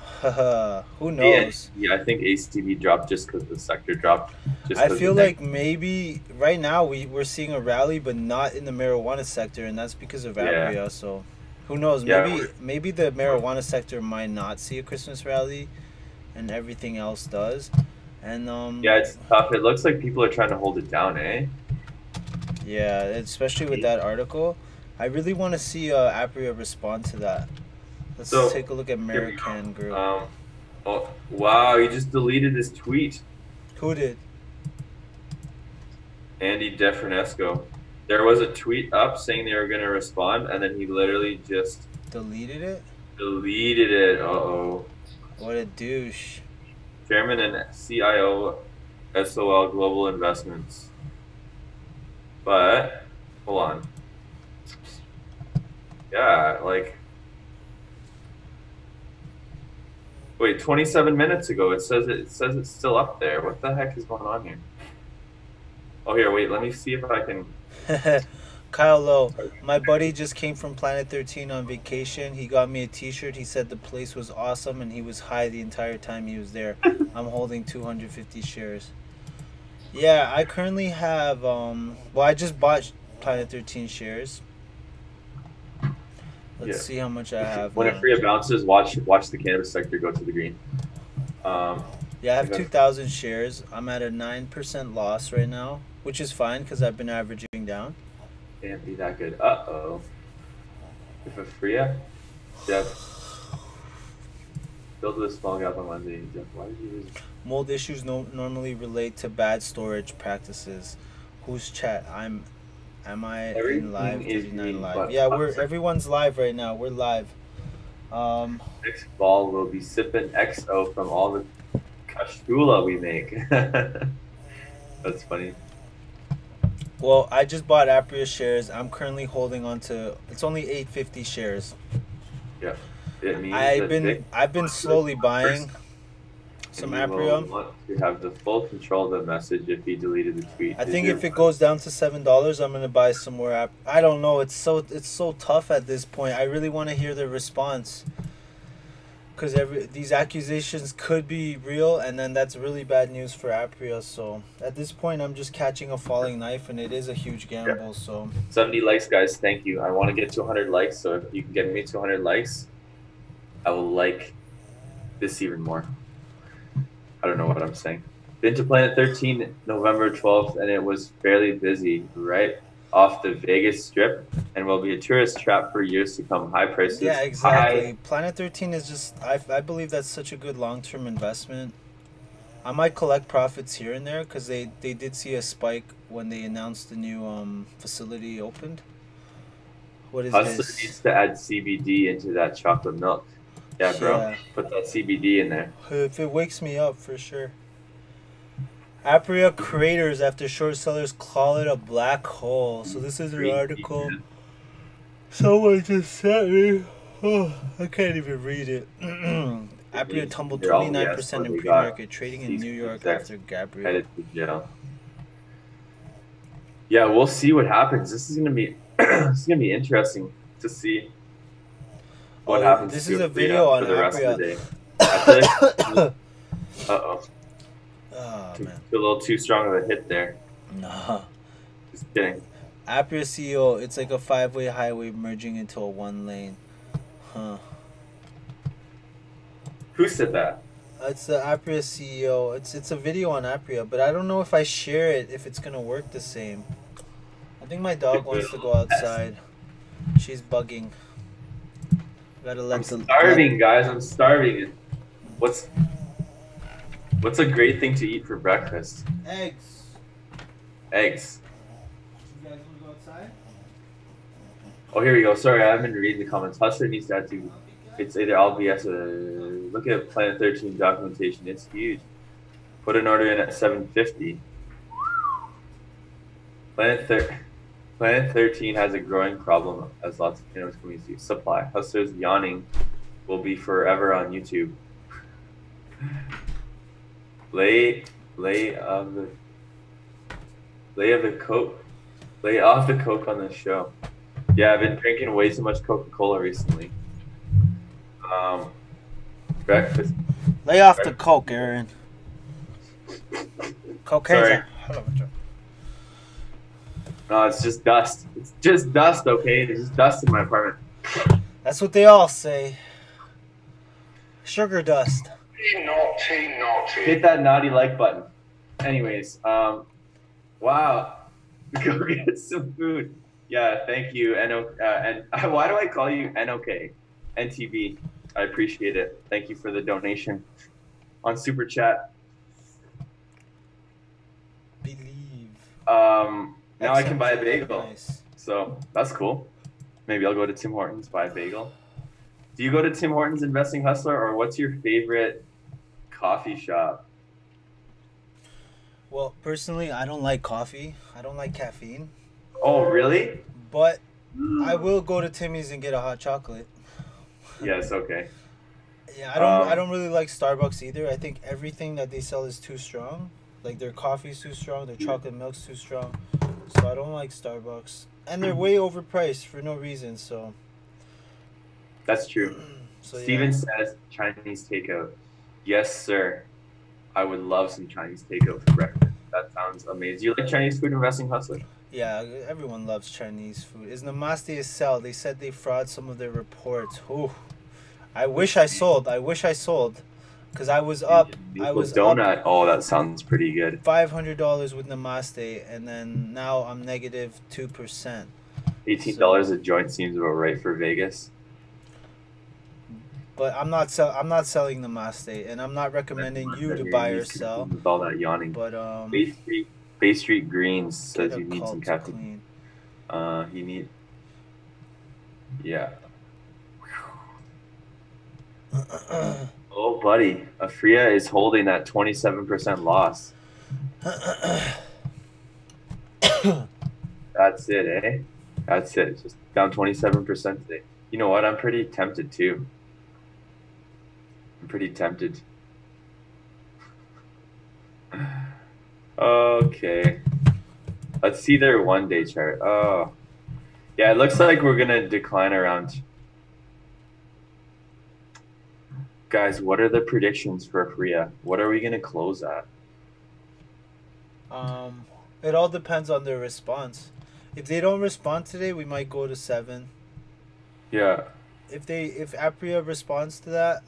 Who Yeah, knows? I think ACB dropped just because the sector dropped. Just I because feel like maybe right now we're seeing a rally, but not in the marijuana sector, and that's because of Yeah. Aphria. So, who knows? Yeah, Maybe the marijuana sector might not see a Christmas rally, and everything else does. And yeah, it's tough. It looks like people are trying to hold it down, eh? yeah, especially with that article, I really want to see Aphria respond to that. Let's So take a look at here we American Group. go. Oh wow, he just deleted his tweet. Who did? Andy DeFranesco. There was a tweet up saying they were going to respond, and then he literally just Deleted it? deleted it. Uh-oh. What a douche. Chairman and CIO, SOL Global Investments. But, hold on. Yeah, like... Wait, 27 minutes ago, it says it's still up there. What the heck is going on here? Oh, here, wait, let me see if I can... Kyle Lowe, my buddy just came from Planet 13 on vacation. He got me a t-shirt. He said the place was awesome and he was high the entire time he was there. I'm holding 250 shares. Yeah, I currently have well, I just bought Planet 13 shares. Let's see how much I have. When Aphria bounces, watch the cannabis sector go to the green. Yeah, I have 2,000 shares. I'm at a 9% loss right now, which is fine because I've been averaging down. Can't be that good. Uh-oh. If Aphria, Jeff, build with a small gap on Wednesday. Jeff, why did you lose? Mold issues normally relate to bad storage practices. Who's chat? Am I in live? 39 live. Yeah, everyone's live right now. We're live. Next fall we'll be sipping XO from all the kashula we make. That's funny. Well, I just bought Aphria shares. I'm currently holding on to. It's only 850 shares. Yeah, it means I've been slowly buying some Aphria. Want to have the full control of the message if he deleted the tweet. I think if it goes down to $7, I'm gonna buy some more I don't know. It's so tough at this point. I really want to hear the response. Because these accusations could be real, and then that's really bad news for Aphria. So at this point, I'm just catching a falling knife, and it is a huge gamble. Yeah. So 70 likes, guys. Thank you. I want to get to 100 likes. So if you can get me to 100 likes, I will like this even more. I don't know what I'm saying. Been to Planet 13 November 12th, and it was fairly busy, right off the Vegas Strip, and will be a tourist trap for years to come. High prices. Yeah, exactly. Planet 13 is just, I believe that's such a good long-term investment. I might collect profits here and there because they did see a spike when they announced the new facility opened. What is Hustler this? Needs to add CBD into that chocolate milk. Yeah, bro. Yeah. Put that CBD in there. If it wakes me up, for sure. Aphria craters after short sellers call it a black hole. So this is an article someone just sent me. Oh, I can't even read it. Aphria tumbled 29% in pre-market, trading in New York after Gabriel. Headed to jail. Yeah, we'll see what happens. This is gonna be interesting to see what happens. This is a video on the rest of the day. Uh-oh. Oh, man. A little too strong of a hit there. No. Just kidding. Aphria CEO, it's like a 5-way highway merging into a 1-lane. Huh. Who said that? It's the Aphria CEO. It's a video on Aphria, but I don't know if I share it, if it's going to work the same. I think my dog wants to go outside. She's bugging. Gotta let I'm starving, guys. I'm starving. What's a great thing to eat for breakfast? Eggs. Eggs. You guys want to go outside? Oh, here we go. Sorry, I haven't been reading the comments. Hustler needs to add to. It's either LBS or look at Planet 13 documentation. It's huge. Put an order in at 750. Planet 13 has a growing problem as lots of cannabis companies do. Supply. Hustlers yawning will be forever on YouTube. Lay of the coke. Lay off the coke on this show. Yeah, I've been drinking way too much Coca-Cola recently. Breakfast. Lay off the coke, Aaron. Cocaine's a hell of a drug. No, it's just dust. It's just dust, okay? There's just dust in my apartment. That's what they all say. Sugar dust. Naughty. Hit that naughty like button. Anyways, wow. Go get some food. Yeah, thank you. And why do I call you NOK? NTB. I appreciate it. Thank you for the donation on Super Chat. Believe. Now I can buy a bagel. Nice. So that's cool. Maybe I'll go to Tim Hortons, buy a bagel. Do you go to Tim Hortons Investing Hustler, or what's your favorite coffee shop? Well, personally, I don't like coffee. I don't like caffeine. Oh, really? But I will go to Timmy's and get a hot chocolate. Yes, okay. Yeah, I don't really like Starbucks either. I think everything that they sell is too strong. Like their coffee's too strong, their chocolate milk's too strong. So I don't like Starbucks. And they're way overpriced for no reason, so That's true. so Steven says Chinese takeout. Yes, sir. I would love some Chinese takeout for breakfast. That sounds amazing. Do you like Chinese food, Investing Hustler? Yeah, everyone loves Chinese food. Is Namaste a sell? They said they fraud some of their reports. Ooh. I wish I sold. Because I was up. Donut. Oh, that sounds pretty good. $500 with Namaste, and then now I'm negative 2%. $18 a joint seems about right for Vegas. But I'm not selling Namaste, and I'm not recommending you to buy or sell. With all that yawning. But Bay Street Greens says you need some cult caffeine. You need. Yeah. Oh, buddy. Aphria is holding that 27% loss. That's it, eh? That's it. Just down 27% today. You know what? I'm pretty tempted too. I'm pretty tempted. Okay. Let's see their one-day chart. Oh. Yeah, it looks like we're going to decline around. Guys, what are the predictions for Aphria? What are we going to close at? It all depends on their response. If they don't respond today, we might go to 7. Yeah. If Aphria responds to that,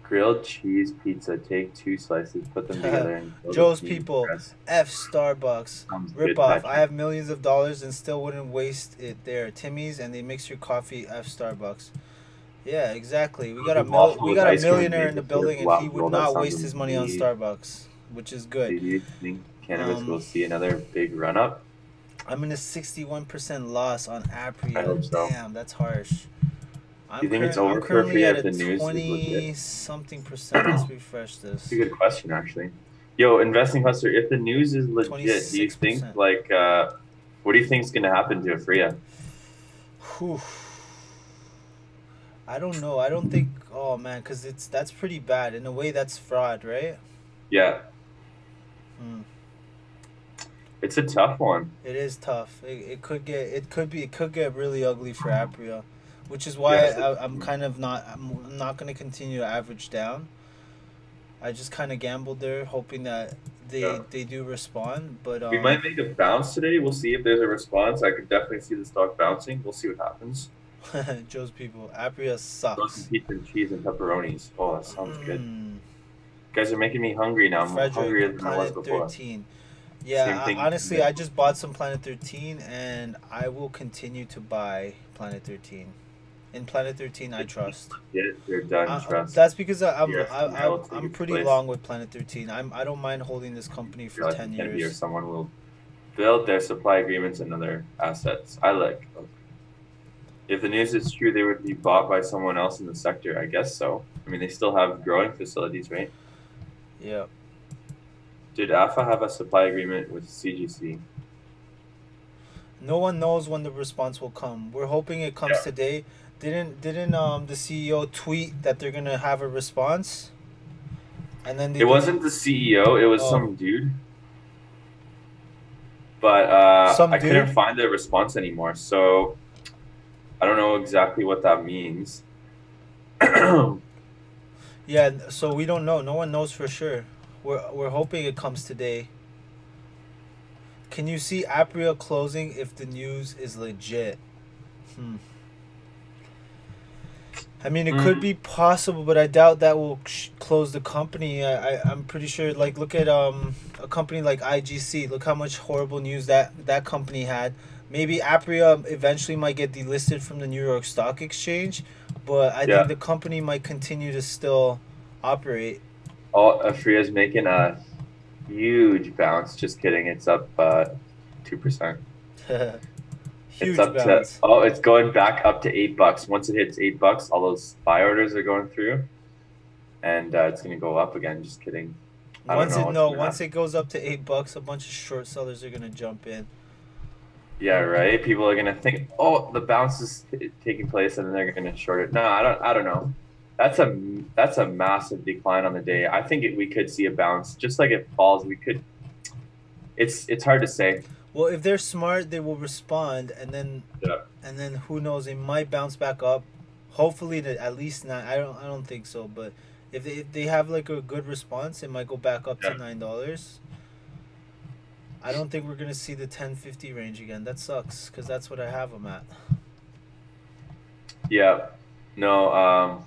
grilled cheese pizza. Take 2 slices, put them together, and Joe's people, F Starbucks, rip off. I have millions of dollars and still wouldn't waste it there. Timmy's, and they mix your coffee. F Starbucks. Yeah, exactly. We got a millionaire in the building, and he would not waste his money on Starbucks, which is good. Do you think cannabis will see another big run up? I'm in a 61% loss on Aphria. I hope so. Damn, that's harsh. Do you think it's over for Aphria if the news is legit? 20-something%. Let's refresh this. That's a good question, actually. Yo, Investing Hustler, if the news is legit, do you think, like, what do you think is going to happen to Aphria? Whew. I don't know. I don't think. Oh man, because that's pretty bad. In a way, that's fraud, right? Yeah. It's a tough one. It is tough. It could get really ugly for Aphria, which is why I'm not going to continue to average down. I just kind of gambled there, hoping that they do respond. But we might make a bounce today. We'll see if there's a response. I could definitely see the stock bouncing. We'll see what happens. Joe's people. Aphria sucks. Pizza and cheese and pepperonis. Oh, that sounds good. You guys are making me hungry now. I'm hungrier than I was before. 13. Yeah, honestly, I just bought some Planet 13, and I will continue to buy Planet 13. In Planet 13, I trust. Yeah, you're done. Trust. That's because I'm pretty long with Planet 13. I don't mind holding this company for 10 years. Someone will build their supply agreements and other assets. I like If the news is true, they would be bought by someone else in the sector. I guess so. I mean, they still have growing facilities, right? Yeah. Did AFA have a supply agreement with CGC? No one knows when the response will come. We're hoping it comes Yeah. today. Didn't the CEO tweet that they're gonna have a response? And then they It wasn't the CEO. It was Oh. some dude. But Some I couldn't dude? find the response anymore, so I don't know exactly what that means. Yeah, so we don't know. No one knows for sure. We're hoping it comes today. Can you see Aphria closing if the news is legit? I mean, it could be possible, but I doubt that will close the company. I'm pretty sure. Like, look at a company like IGC. Look how much horrible news that company had. Maybe Aphria eventually might get delisted from the New York Stock Exchange, but I think the company might continue to still operate. Oh, Afria's making a huge bounce. Just kidding. It's up 2%. Huge It's up bounce. to it's going back up to $8. Once it hits $8, all those buy orders are going through, and it's gonna go up again. Just kidding. Once it goes up to $8, a bunch of short sellers are gonna jump in. Yeah, right. People are gonna think, oh, the bounce is taking place, and then they're gonna short it. No, I don't know. That's a massive decline on the day. I think we could see a bounce, just like it falls. We could. It's hard to say. Well, if they're smart, they will respond, and then who knows? They might bounce back up. Hopefully, to at least nine. I don't think so, but if they have like a good response, it might go back up to $9. I don't think we're gonna see the 10.50 range again. That sucks because that's what I have them at. Yeah, no,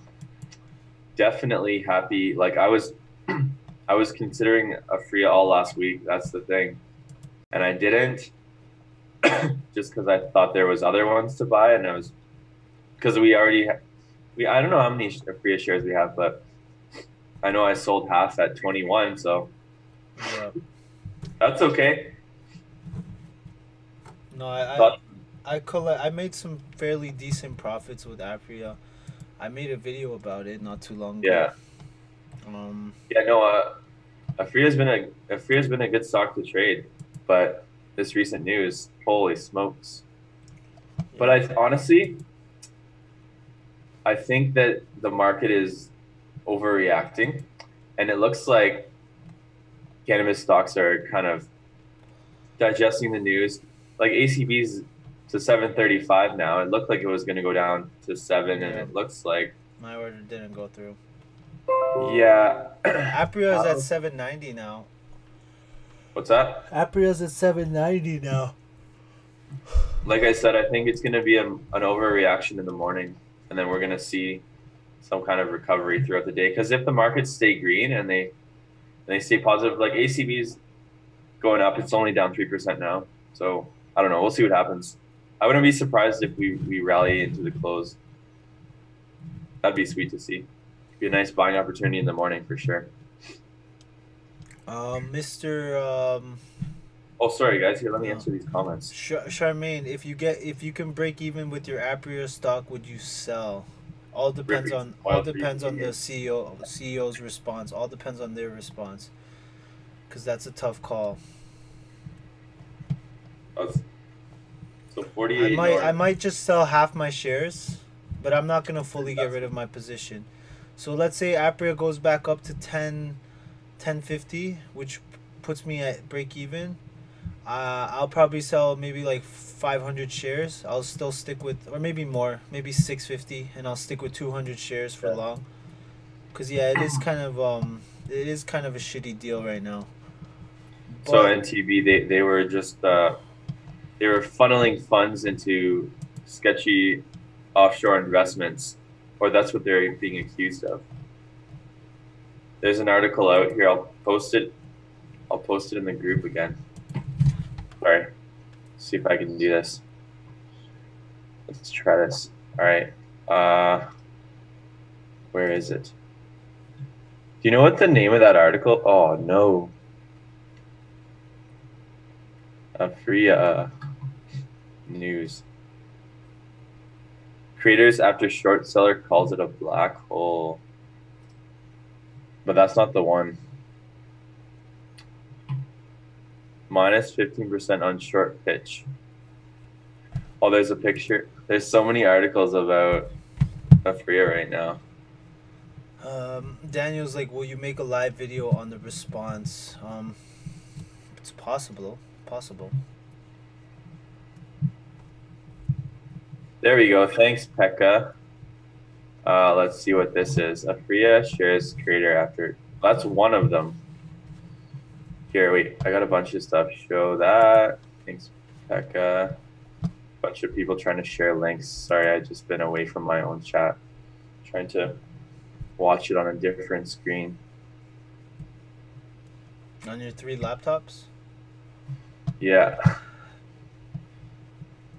definitely happy. Like I was considering Aphria all last week. That's the thing, and I didn't, just because I thought there was other ones to buy, and I was because we already I don't know how many Aphria shares we have, but I know I sold half at 21, so that's okay. No, I made some fairly decent profits with Aphria. I made a video about it not too long ago. Aphria's been a good stock to trade, but this recent news, holy smokes. But I think that the market is overreacting, and it looks like cannabis stocks are kind of digesting the news. Like ACB's to 735 now. It looked like it was going to go down to 7, and it looks like my order didn't go through. Yeah. Aphria is at 790 now. What's that? Aphria's at 790 now. Like I said, I think it's going to be an overreaction in the morning, and then we're going to see some kind of recovery throughout the day. Because if the markets stay green and they stay positive, like ACB's going up, it's only down 3% now. So I don't know. We'll see what happens. I wouldn't be surprised if we rally into the close. That'd be sweet to see. Be a nice buying opportunity in the morning for sure. Mr. Oh, sorry guys. Here, let me answer these comments. Charmaine, if you can break even with your Aphria stock, would you sell? All depends on the CEO's response. All depends on their response, because that's a tough call. So 48. I might just sell half my shares, but I'm not gonna fully get rid of my position. So let's say Aphria goes back up to 10.50, which puts me at break even. I'll probably sell maybe like 500 shares. I'll still stick with, or maybe more, maybe 650, and I'll stick with 200 shares for long. Cause it is kind of a shitty deal right now. But, so NTB, they were just they were funneling funds into sketchy offshore investments, or that's what they're being accused of. There's an article out here. I'll post it in the group again. Sorry. See if I can do this. Let's try this. All right. Where is it? Do you know what the name of that article? Oh no. Aphria news. Creators after short seller calls it a black hole. But that's not the one. Minus 15% on short pitch. Oh, there's a picture. There's so many articles about Aphria right now. Daniel's like, will you make a live video on the response? It's possible. There we go. Thanks, Pekka. Let's see what this is. Aphria shares creator after. That's one of them. Here, wait. I got a bunch of stuff. Show that. Thanks, Pekka. Bunch of people trying to share links. Sorry, I've just been away from my own chat. Trying to watch it on a different screen. On your 3 laptops? Yeah.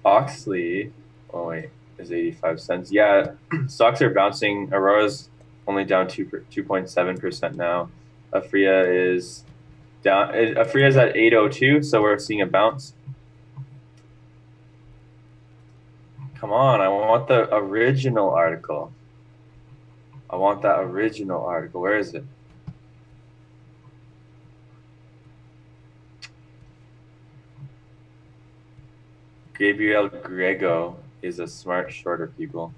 Oxley. Oh, wait. Is 85 cents. Yeah. Stocks are bouncing. Aurora's only down 2.7% now. Aphria is down. Afria's at 802, so we're seeing a bounce. Come on. I want the original article. I want that original article. Where is it? Gabriel Grego is a smart shorter, people.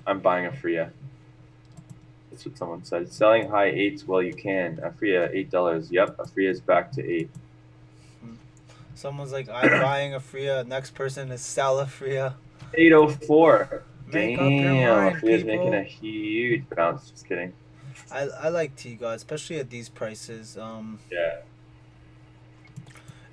I'm buying Aphria. That's what someone said. Selling high 8s while you can. Aphria, $8. Yep, Aphria is back to 8. Someone's like, I'm buying Aphria. Next person is sell Aphria. 804. Make Damn, up your mind, Aphria's people. making a huge bounce. Just kidding. I like T-God, especially at these prices. Yeah.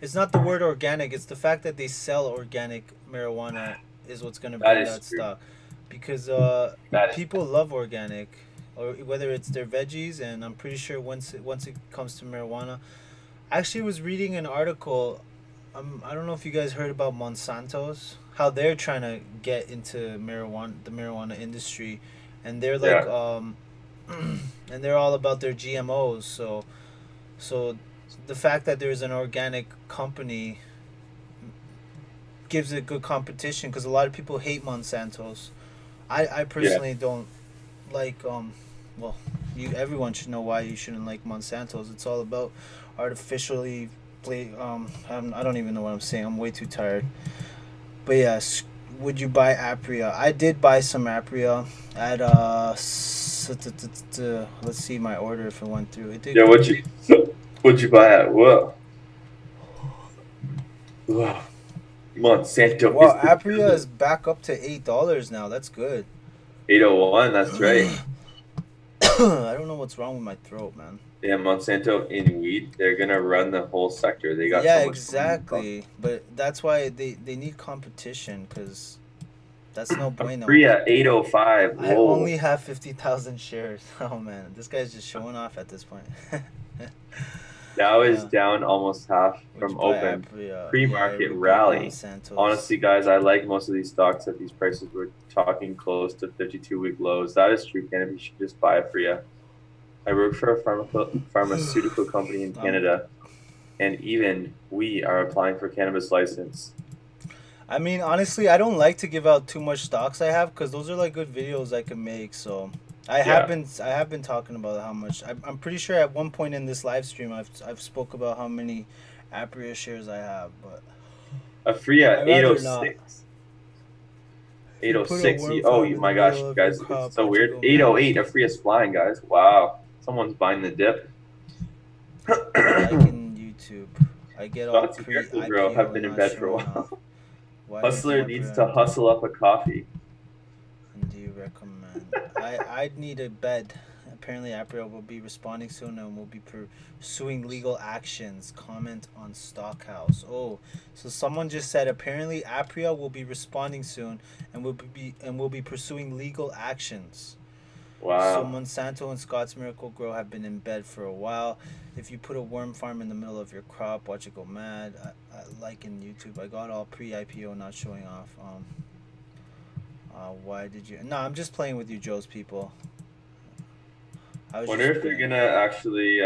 It's not the word organic. It's the fact that they sell organic marijuana is what's going to That bring is that true. stock. Because That is people love organic, or whether it's their veggies, and I'm pretty sure once it comes to marijuana. I actually was reading an article. I don't know if you guys heard about Monsanto's, how they're trying to get into the marijuana industry, and they're like, and they're all about their GMOs. So the fact that there's an organic company gives it good competition, because a lot of people hate Monsanto's. I personally don't like well, everyone should know why you shouldn't like Monsanto's. It's all about artificially I don't even know what I'm saying. I'm way too tired. But yes, would you buy Aphria? I did buy some Aphria at let's see my order if it went through. It did. Yeah, what'd you buy at? Whoa. Monsanto. Well, Aphria is back up to $8 now. That's good. 801, that's right. I don't know what's wrong with my throat, man. Yeah, Monsanto in weed, they're gonna run the whole sector. They got Yeah, so much exactly. But that's why they need competition, because that's no bueno. Aphria 805. I Whoa. only have 50,000 shares. Oh man, this guy's just showing off at this point. Dow is down almost half from open. Pre-market rally. Honestly, guys, I like most of these stocks at these prices. We're talking close to 52-week lows. That is true, Canada. You should just buy Aphria. I work for a pharmaceutical company in Canada, and even we are applying for cannabis license. I mean, honestly, I don't like to give out too much stocks I have, because those are like good videos I can make. So I have been talking about how much. I'm pretty sure at one point in this live stream I've spoke about how many Aphria shares I have, but Aphria 806. 806. Oh my gosh, guys, it's so weird. 808. Aphria's flying, guys. Wow. Someone's buying the dip. Liking YouTube. I get all pre-IPO. Bro, I've been in bed for a while. Hustler needs to hustle up a coffee. And do you recommend? I'd need a bed. Apparently, Aphria will be responding soon and will be pursuing legal actions. Comment on Stockhouse. Oh, so someone just said apparently Aphria will be responding soon and will be pursuing legal actions. Wow. So Monsanto and Scott's Miracle Grow have been in bed for a while. If you put a worm farm in the middle of your crop, watch it go mad. I like in YouTube. I got all pre-IPO not showing off. Why did you? No, I'm just playing with you, Joe's people. I wonder if they're gonna actually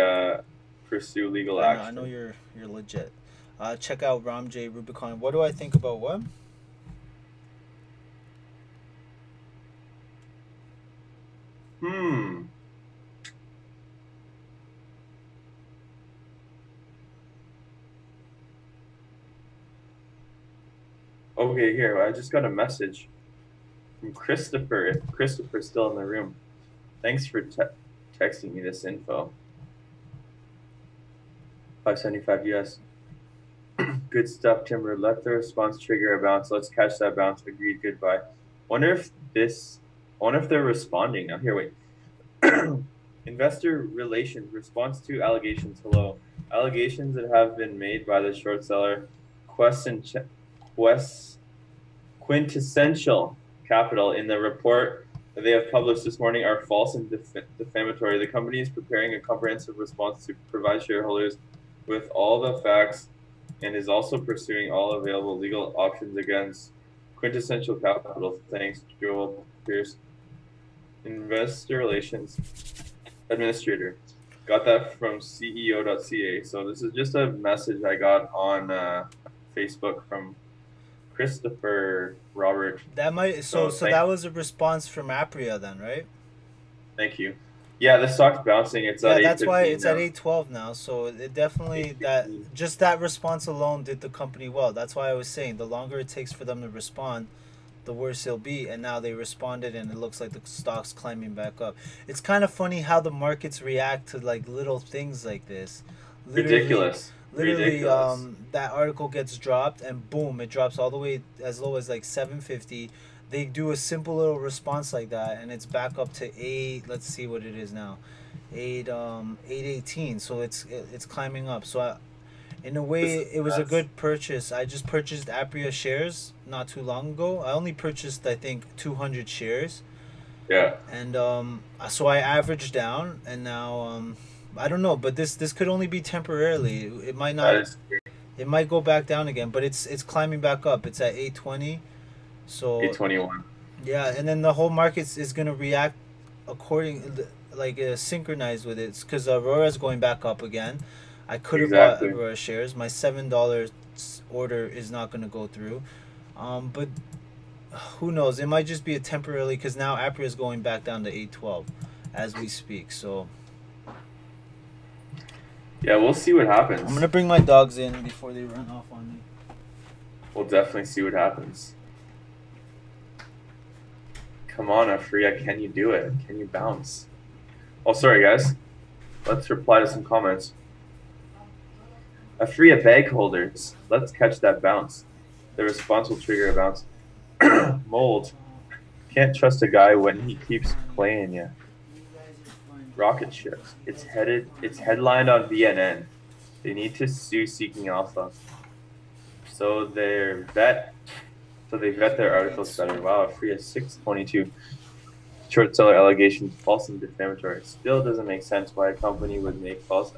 pursue legal action. I know you're legit. Check out Ram J Rubicon. What do I think about what? Okay, here. I just got a message from Christopher. If Christopher's still in the room, thanks for texting me this info. 575 US. Good stuff, Timber. Let the response trigger a bounce. Let's catch that bounce. Agreed. Goodbye. Wonder if they're responding now. Here, wait. Investor relations response to allegations. Hello. Allegations that have been made by the short seller Quintessential Capital in the report that they have published this morning are false and defamatory. The company is preparing a comprehensive response to provide shareholders with all the facts and is also pursuing all available legal options against Quintessential Capital. Thanks, Joel Pierce, Investor Relations Administrator. Got that from CEO.ca. So this is just a message I got on Facebook from Christopher Robert. That might so that was a response from Aphria then, right? Thank you. Yeah, the stock's bouncing. It's at 8:15 that's why it's now. at 8:12 now. So it definitely that response alone did the company well. That's why I was saying the longer it takes for them to respond, the worse it'll be. And now they responded, and it looks like the stock's climbing back up. It's kind of funny how the markets react to like little things like this. Ridiculous. Literally, that article gets dropped, and boom, it drops all the way as low as like 750. They do a simple little response like that, and it's back up to 8. Let's see what it is now, 818. So it's climbing up. So in a way, it was a good purchase. I just purchased Aphria shares not too long ago. I only purchased, I think, 200 shares. Yeah. And so I averaged down, and now I don't know, but this could only be temporarily. It might not. It might go back down again, but it's climbing back up. It's at 820. So 821. Yeah, and then the whole market is gonna react synchronized with it, because Aurora's going back up again. I could have bought Aurora shares. My $7 order is not gonna go through, but who knows? It might just be a temporarily, because now Aphria is going back down to 812 as we speak. So yeah, we'll see what happens. I'm gonna bring my dogs in before they run off on me. We'll definitely see what happens. Come on, Aphria, can you do it? Can you bounce? Oh, sorry, guys. Let's reply to some comments. Aphria bag holders, let's catch that bounce. The response will trigger a bounce. Mold. Can't trust a guy when he keeps playing you. Rocket ships. It's headlined on BNN. They need to sue Seeking Alpha. So they vet their articles better. Wow, Aphria 622. Short seller allegations, false and defamatory. Still doesn't make sense why a company would make false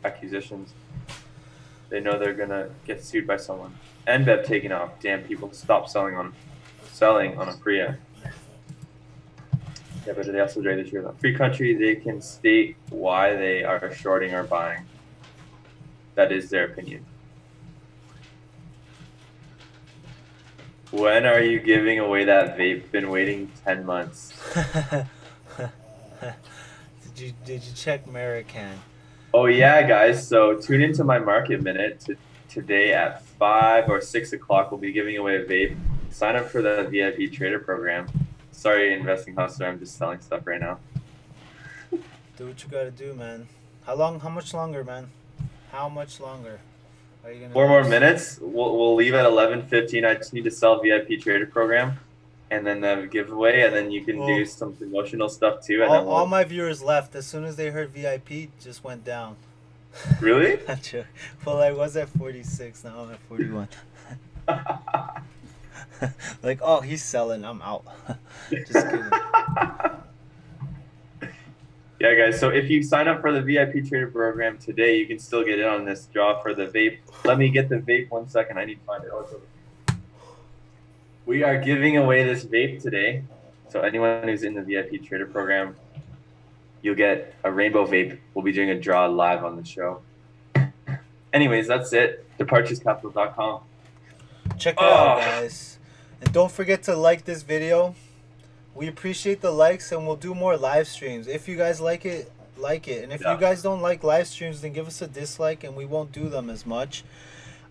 accusations. They know they're gonna get sued by someone. NBEP taken off. Damn, people stop selling on Aphria. Yeah, but they also trade the shares on free country. They can state why they are shorting or buying. That is their opinion. When are you giving away that vape? Been waiting 10 months. Did you check American? Oh yeah, guys. So tune into my market minute today at 5 or 6 o'clock. We'll be giving away a vape. Sign up for the VIP trader program. Sorry, Investing Hustler. I'm just selling stuff right now. Do what you gotta do, man. How much longer, man? How much longer? 4 more minutes. We'll leave at 11:15. I just need to sell VIP trader program, and then the giveaway, and then you can do some promotional stuff too. And all my viewers left as soon as they heard VIP. Just went down. Really? Well, I was at 46. Now I'm at 41. Like, oh, he's selling. I'm out. Just kidding. Yeah, guys, so if you sign up for the VIP trader program today, you can still get in on this draw for the vape. Let me get the vape 1 second. I need to find it. We are giving away this vape today. So anyone who's in the VIP trader program, you'll get a rainbow vape. We'll be doing a draw live on the show. Anyways, that's it. Departurescapital.com. Check it out, guys. And don't forget to like this video. We appreciate the likes, and we'll do more live streams. If you guys like it, like it. And if you guys don't like live streams, then give us a dislike, and we won't do them as much.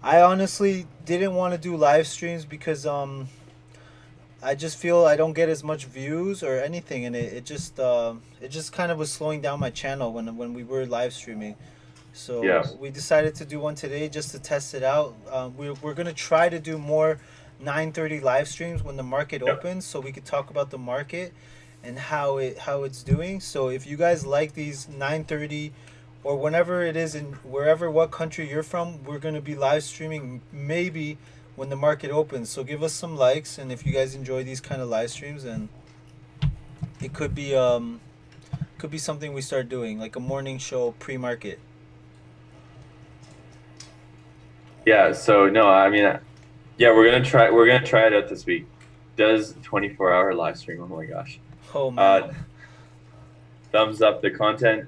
I honestly didn't want to do live streams because I just feel I don't get as much views or anything, and it just kind of was slowing down my channel when we were live streaming. Yeah. So we decided to do one today just to test it out. We're gonna try to do more 9:30 live streams when the market Yep. opens, so we could talk about the market and how it's doing. So if you guys like these 9:30 or whenever it is in wherever what country you're from, we're gonna be live streaming maybe when the market opens. So give us some likes, and if you guys enjoy these kind of live streams, then it could be something we start doing like a morning show pre-market. Yeah. So no, I mean, yeah, we're gonna try it out this week. Does 24-hour live stream? Oh my gosh. Oh man. Thumbs up. The content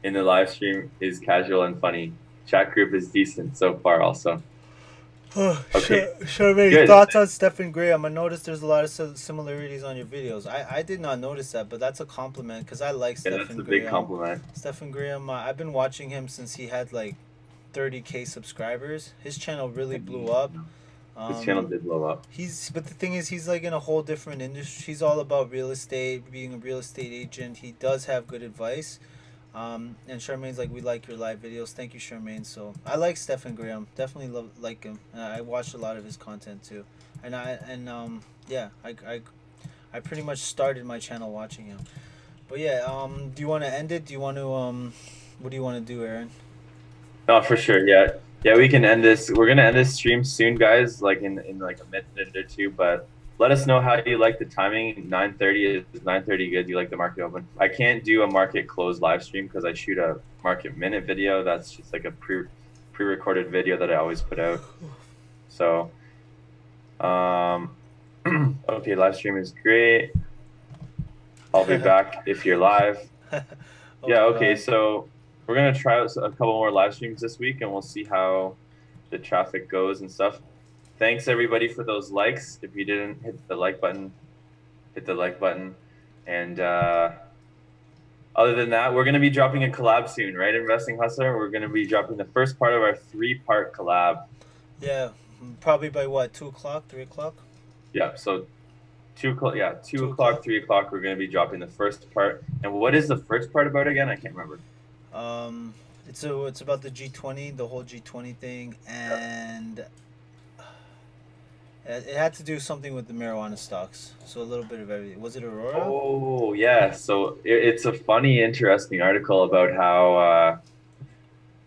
in the live stream is casual and funny. Chat group is decent so far. Also. Okay. Charmaine, Good. thoughts on Stephen Graham? I noticed there's a lot of similarities on your videos. I did not notice that, but that's a compliment because I like Yeah, Stephen that's a Graham. big compliment. Stephen Graham, I've been watching him since he had like 30K subscribers. His channel really blew up. His channel did blow up. But the thing is, he's like in a whole different industry. He's all about real estate, being a real estate agent. He does have good advice. And Charmaine's like, we like your live videos. Thank you, Charmaine. So I like Stephen Graham. Definitely like him. I watched a lot of his content too. Yeah, I pretty much started my channel watching him. But yeah, do you want to end it? Do you want to what do you want to do, Aaron? No, for sure. Yeah. Yeah, we can end this. We're gonna end this stream soon, guys, like in like a minute or two. But let us know how you like the timing. 9:30 is 9:30 good. You like the market open? I can't do a market close live stream because I shoot a market minute video. That's just like a pre-recorded video that I always put out. So, okay, live stream is great. I'll be back if you're live. Yeah. Okay. So we're gonna try out a couple more live streams this week, and we'll see how the traffic goes and stuff. Thanks everybody for those likes. If you didn't hit the like button, hit the like button. And other than that, we're gonna be dropping a collab soon, right? Investing Hustler. We're gonna be dropping the first part of our 3-part collab. Yeah, probably by what, 2 o'clock, 3 o'clock? Yeah. So 2 o'clock. Yeah, 2 o'clock, 3 o'clock. We're gonna be dropping the first part. And what is the first part about again? I can't remember. It's about the G20, the whole G20 thing, and it had to do something with the marijuana stocks. So a little bit of everything. Was it Aurora? Oh yeah. So it's a funny, interesting article about how.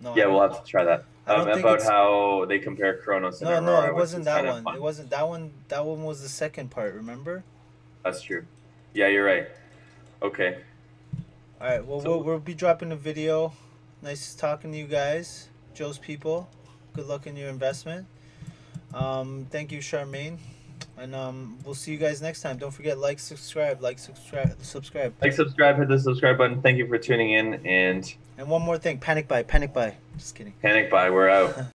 No, Yeah, we'll have to try that. I don't think About it's- how they compare Kronos and No, Aurora. it wasn't which is that kind of one. fun. It wasn't that one. That one was the second part. Remember? That's true. Yeah, you're right. Okay. All right. Well, So- we'll be dropping a video. Nice talking to you guys, Joe's people. Good luck in your investment. Thank you, Charmaine, and we'll see you guys next time. Don't forget, like, subscribe, subscribe. Like, subscribe, hit the subscribe button. Thank you for tuning in, and And one more thing, panic buy. Just kidding. panic buy. We're out.